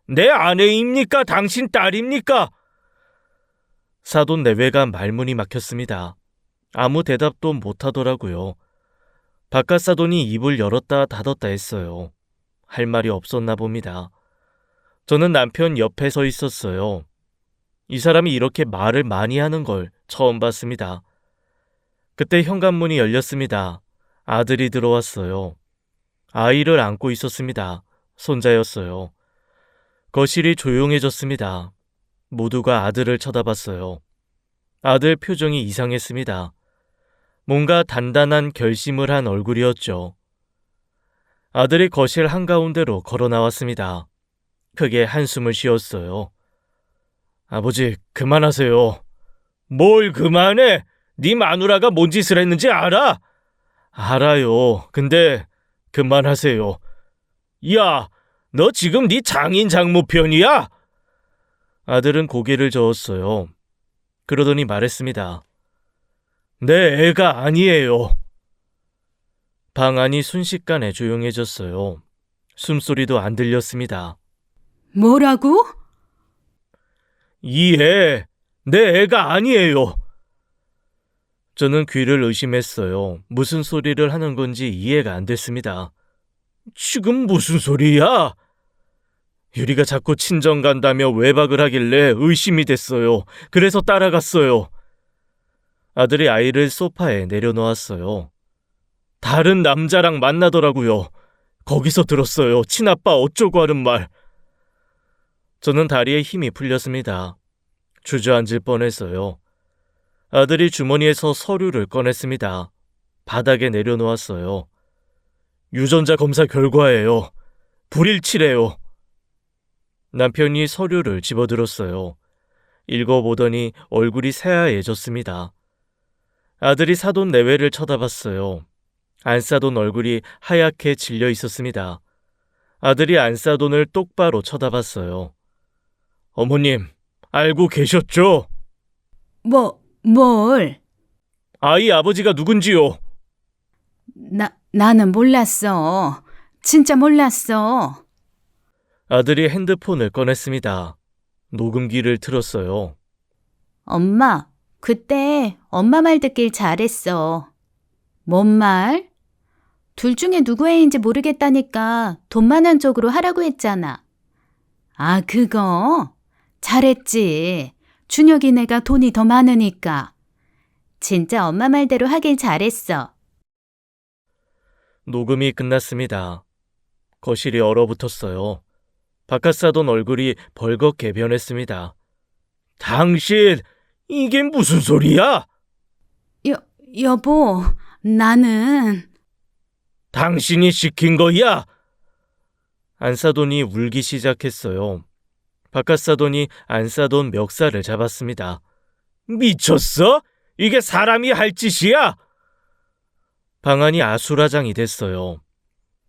내 아내입니까? 당신 딸입니까? 사돈 내외가 말문이 막혔습니다. 아무 대답도 못하더라고요. 바깥 사돈이 입을 열었다 닫았다 했어요. 할 말이 없었나 봅니다. 저는 남편 옆에 서 있었어요. 이 사람이 이렇게 말을 많이 하는 걸 처음 봤습니다. 그때 현관문이 열렸습니다. 아들이 들어왔어요. 아이를 안고 있었습니다. 손자였어요. 거실이 조용해졌습니다. 모두가 아들을 쳐다봤어요. 아들 표정이 이상했습니다. 뭔가 단단한 결심을 한 얼굴이었죠. 아들이 거실 한가운데로 걸어 나왔습니다. 크게 한숨을 쉬었어요. 아버지, 그만하세요. 뭘 그만해? 네 마누라가 뭔 짓을 했는지 알아? 알아요. 근데 그만하세요. 야, 너 지금 네 장인 장모 편이야? 아들은 고개를 저었어요. 그러더니 말했습니다. 내 애가 아니에요. 방 안이 순식간에 조용해졌어요. 숨소리도 안 들렸습니다. 뭐라고? 이 애, 내 애가 아니에요. 저는 귀를 의심했어요. 무슨 소리를 하는 건지 이해가 안 됐습니다. 지금 무슨 소리야? 유리가 자꾸 친정 간다며 외박을 하길래 의심이 됐어요. 그래서 따라갔어요. 아들이 아이를 소파에 내려놓았어요. 다른 남자랑 만나더라고요. 거기서 들었어요. 친아빠 어쩌고 하는 말. 저는 다리에 힘이 풀렸습니다. 주저앉을 뻔했어요. 아들이 주머니에서 서류를 꺼냈습니다. 바닥에 내려놓았어요. 유전자 검사 결과예요. 불일치래요. 남편이 서류를 집어들었어요. 읽어보더니 얼굴이 새하얘졌습니다. 아들이 사돈 내외를 쳐다봤어요. 안 싸돈 얼굴이 하얗게 질려 있었습니다. 아들이 안 싸돈을 똑바로 쳐다봤어요. 어머님, 알고 계셨죠? 뭘? 아이 아버지가 누군지요? 나는 몰랐어. 진짜 몰랐어. 아들이 핸드폰을 꺼냈습니다. 녹음기를 틀었어요. 엄마, 그때 엄마 말 듣길 잘했어. 뭔 말? 둘 중에 누구 애인지 모르겠다니까 돈 많은 쪽으로 하라고 했잖아. 아, 그거? 잘했지. 준혁이네가 돈이 더 많으니까. 진짜 엄마 말대로 하길 잘했어. 녹음이 끝났습니다. 거실이 얼어붙었어요. 바깥 사돈 얼굴이 벌겋게 변했습니다. 당신, 이게 무슨 소리야? 여보, 나는... 당신이 시킨 거야? 안사돈이 울기 시작했어요. 바깥 사돈이 안사돈 멱살을 잡았습니다. 미쳤어? 이게 사람이 할 짓이야? 방안이 아수라장이 됐어요.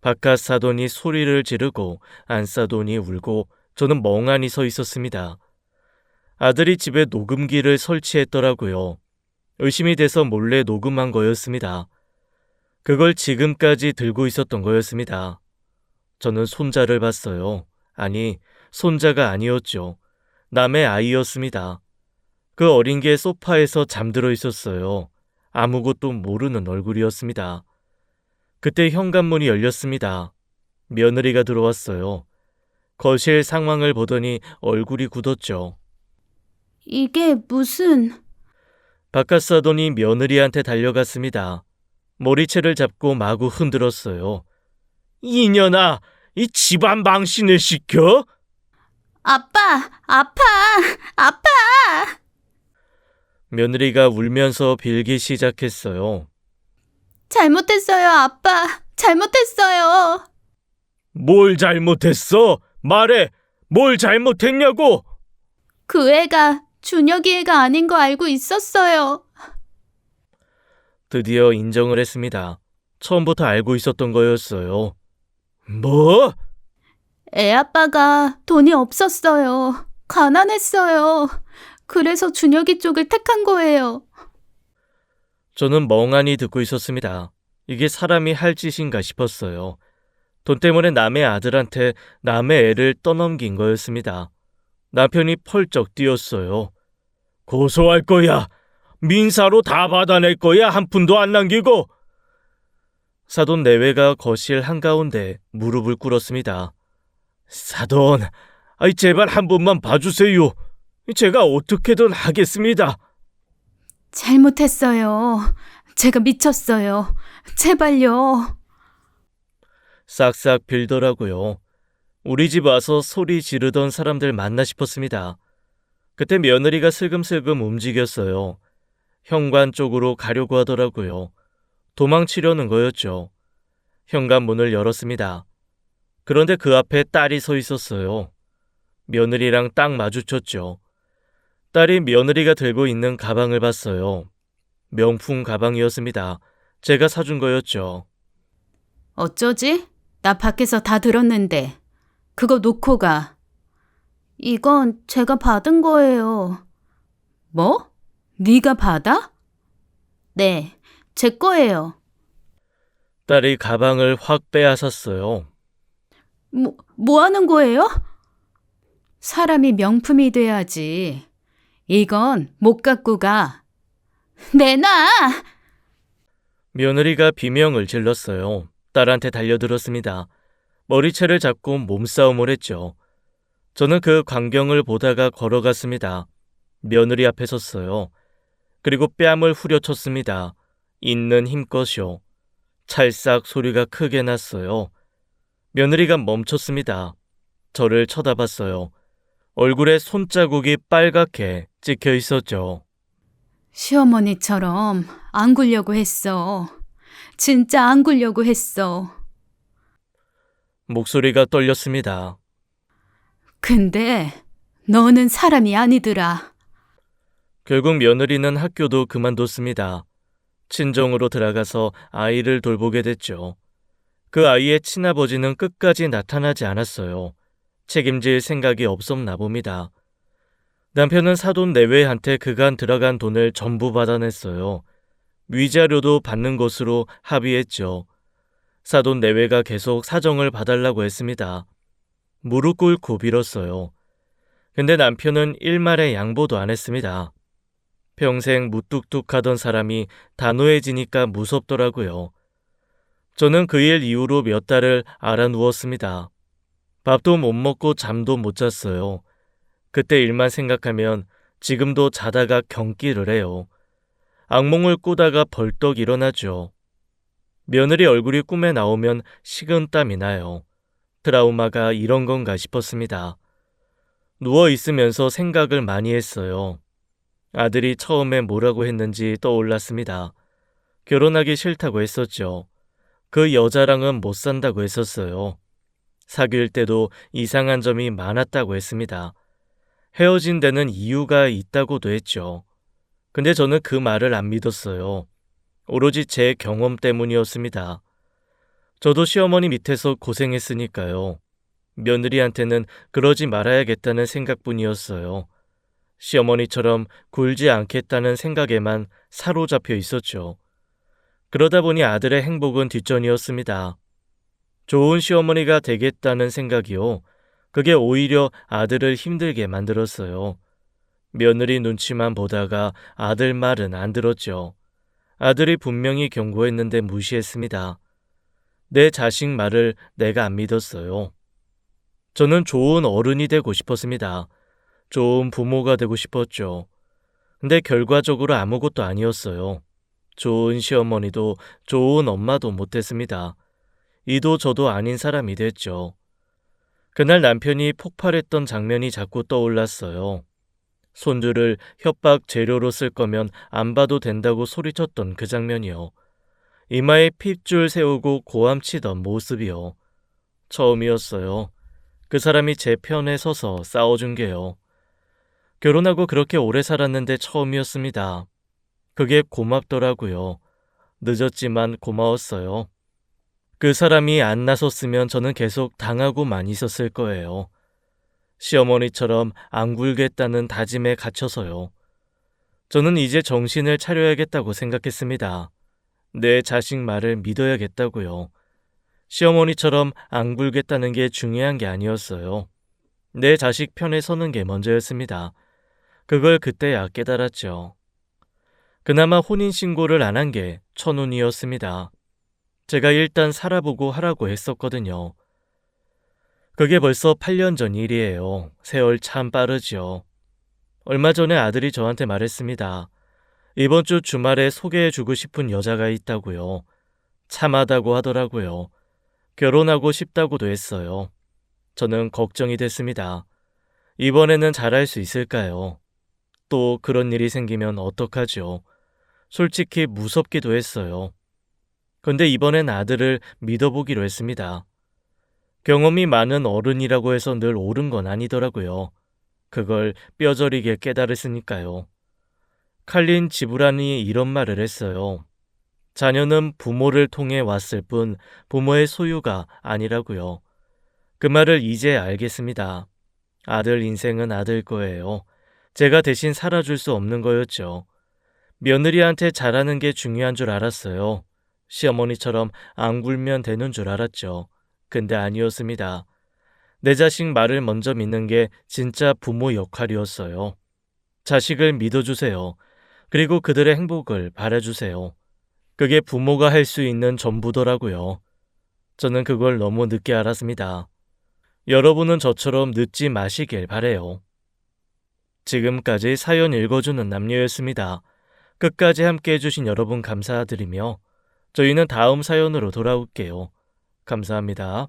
바깥 사돈이 소리를 지르고 안사돈이 울고 저는 멍하니 서 있었습니다. 아들이 집에 녹음기를 설치했더라고요. 의심이 돼서 몰래 녹음한 거였습니다. 그걸 지금까지 들고 있었던 거였습니다. 저는 손자를 봤어요. 아니, 손자가 아니었죠. 남의 아이였습니다. 그 어린 게 소파에서 잠들어 있었어요. 아무것도 모르는 얼굴이었습니다. 그때 현관문이 열렸습니다. 며느리가 들어왔어요. 거실 상황을 보더니 얼굴이 굳었죠. 이게 무슨... 바깥 사돈이 며느리한테 달려갔습니다. 머리채를 잡고 마구 흔들었어요. 이년아, 이 집안 망신을 시켜? 아빠! 아파! 아파! 며느리가 울면서 빌기 시작했어요. 잘못했어요, 아빠. 잘못했어요. 뭘 잘못했어? 말해! 뭘 잘못했냐고! 그 애가 준혁이 애가 아닌 거 알고 있었어요. 드디어 인정을 했습니다. 처음부터 알고 있었던 거였어요. 뭐? 애 아빠가 돈이 없었어요. 가난했어요. 그래서 준혁이 쪽을 택한 거예요. 저는 멍하니 듣고 있었습니다. 이게 사람이 할 짓인가 싶었어요. 돈 때문에 남의 아들한테 남의 애를 떠넘긴 거였습니다. 남편이 펄쩍 뛰었어요. 고소할 거야. 민사로 다 받아낼 거야. 한 푼도 안 남기고. 사돈 내외가 거실 한가운데 무릎을 꿇었습니다. 사돈, 제발 한 번만 봐주세요. 제가 어떻게든 하겠습니다. 잘못했어요. 제가 미쳤어요. 제발요. 싹싹 빌더라고요. 우리 집 와서 소리 지르던 사람들 맞나 싶었습니다. 그때 며느리가 슬금슬금 움직였어요. 현관 쪽으로 가려고 하더라고요. 도망치려는 거였죠. 현관 문을 열었습니다. 그런데 그 앞에 딸이 서 있었어요. 며느리랑 딱 마주쳤죠. 딸이 며느리가 들고 있는 가방을 봤어요. 명품 가방이었습니다. 제가 사준 거였죠. 어쩌지? 나 밖에서 다 들었는데. 그거 놓고 가. 이건 제가 받은 거예요. 뭐? 네가 받아? 네, 제 거예요. 딸이 가방을 확 빼앗았어요. 뭐 하는 거예요? 사람이 명품이 돼야지. 이건 못 갖고 가. 내놔! 며느리가 비명을 질렀어요. 딸한테 달려들었습니다. 머리채를 잡고 몸싸움을 했죠. 저는 그 광경을 보다가 걸어갔습니다. 며느리 앞에 섰어요. 그리고 뺨을 후려쳤습니다. 있는 힘껏이요. 찰싹 소리가 크게 났어요. 며느리가 멈췄습니다. 저를 쳐다봤어요. 얼굴에 손자국이 빨갛게 찍혀 있었죠. 시어머니처럼 안 굴려고 했어. 진짜 안 굴려고 했어. 목소리가 떨렸습니다. 근데 너는 사람이 아니더라. 결국 며느리는 학교도 그만뒀습니다. 친정으로 들어가서 아이를 돌보게 됐죠. 그 아이의 친아버지는 끝까지 나타나지 않았어요. 책임질 생각이 없었나 봅니다. 남편은 사돈 내외한테 그간 들어간 돈을 전부 받아냈어요. 위자료도 받는 것으로 합의했죠. 사돈 내외가 계속 사정을 봐달라고 했습니다. 무릎 꿇고 빌었어요. 근데 남편은 일말의 양보도 안 했습니다. 평생 무뚝뚝하던 사람이 단호해지니까 무섭더라고요. 저는 그 일 이후로 몇 달을 알아누웠습니다. 밥도 못 먹고 잠도 못 잤어요. 그때 일만 생각하면 지금도 자다가 경기를 해요. 악몽을 꾸다가 벌떡 일어나죠. 며느리 얼굴이 꿈에 나오면 식은땀이 나요. 트라우마가 이런 건가 싶었습니다. 누워 있으면서 생각을 많이 했어요. 아들이 처음에 뭐라고 했는지 떠올랐습니다. 결혼하기 싫다고 했었죠. 그 여자랑은 못 산다고 했었어요. 사귈 때도 이상한 점이 많았다고 했습니다. 헤어진 데는 이유가 있다고도 했죠. 근데 저는 그 말을 안 믿었어요. 오로지 제 경험 때문이었습니다. 저도 시어머니 밑에서 고생했으니까요. 며느리한테는 그러지 말아야겠다는 생각뿐이었어요. 시어머니처럼 굴지 않겠다는 생각에만 사로잡혀 있었죠. 그러다 보니 아들의 행복은 뒷전이었습니다. 좋은 시어머니가 되겠다는 생각이요. 그게 오히려 아들을 힘들게 만들었어요. 며느리 눈치만 보다가 아들 말은 안 들었죠. 아들이 분명히 경고했는데 무시했습니다. 내 자식 말을 내가 안 믿었어요. 저는 좋은 어른이 되고 싶었습니다. 좋은 부모가 되고 싶었죠. 근데 결과적으로 아무것도 아니었어요. 좋은 시어머니도 좋은 엄마도 못했습니다. 이도 저도 아닌 사람이 됐죠. 그날 남편이 폭발했던 장면이 자꾸 떠올랐어요. 손주를 협박 재료로 쓸 거면 안 봐도 된다고 소리쳤던 그 장면이요. 이마에 핏줄 세우고 고함치던 모습이요. 처음이었어요. 그 사람이 제 편에 서서 싸워준 게요. 결혼하고 그렇게 오래 살았는데 처음이었습니다. 그게 고맙더라고요. 늦었지만 고마웠어요. 그 사람이 안 나섰으면 저는 계속 당하고만 있었을 거예요. 시어머니처럼 안 굴겠다는 다짐에 갇혀서요. 저는 이제 정신을 차려야겠다고 생각했습니다. 내 자식 말을 믿어야겠다고요. 시어머니처럼 안 굴겠다는 게 중요한 게 아니었어요. 내 자식 편에 서는 게 먼저였습니다. 그걸 그때야 깨달았죠. 그나마 혼인신고를 안 한 게 천운이었습니다. 제가 일단 살아보고 하라고 했었거든요. 그게 벌써 8년 전 일이에요. 세월 참 빠르지요. 얼마 전에 아들이 저한테 말했습니다. 이번 주 주말에 소개해주고 싶은 여자가 있다고요. 참하다고 하더라고요. 결혼하고 싶다고도 했어요. 저는 걱정이 됐습니다. 이번에는 잘할 수 있을까요? 또 그런 일이 생기면 어떡하죠? 솔직히 무섭기도 했어요. 근데 이번엔 아들을 믿어보기로 했습니다. 경험이 많은 어른이라고 해서 늘 옳은 건 아니더라고요. 그걸 뼈저리게 깨달았으니까요. 칼린 지브란이 이런 말을 했어요. 자녀는 부모를 통해 왔을 뿐 부모의 소유가 아니라고요. 그 말을 이제 알겠습니다. 아들 인생은 아들 거예요. 제가 대신 살아줄 수 없는 거였죠. 며느리한테 잘하는 게 중요한 줄 알았어요. 시어머니처럼 안 굴면 되는 줄 알았죠. 근데 아니었습니다. 내 자식 말을 먼저 믿는 게 진짜 부모 역할이었어요. 자식을 믿어주세요. 그리고 그들의 행복을 바라주세요. 그게 부모가 할 수 있는 전부더라고요. 저는 그걸 너무 늦게 알았습니다. 여러분은 저처럼 늦지 마시길 바래요. 지금까지 사연 읽어주는 남녀였습니다. 끝까지 함께 해주신 여러분 감사드리며 저희는 다음 사연으로 돌아올게요. 감사합니다.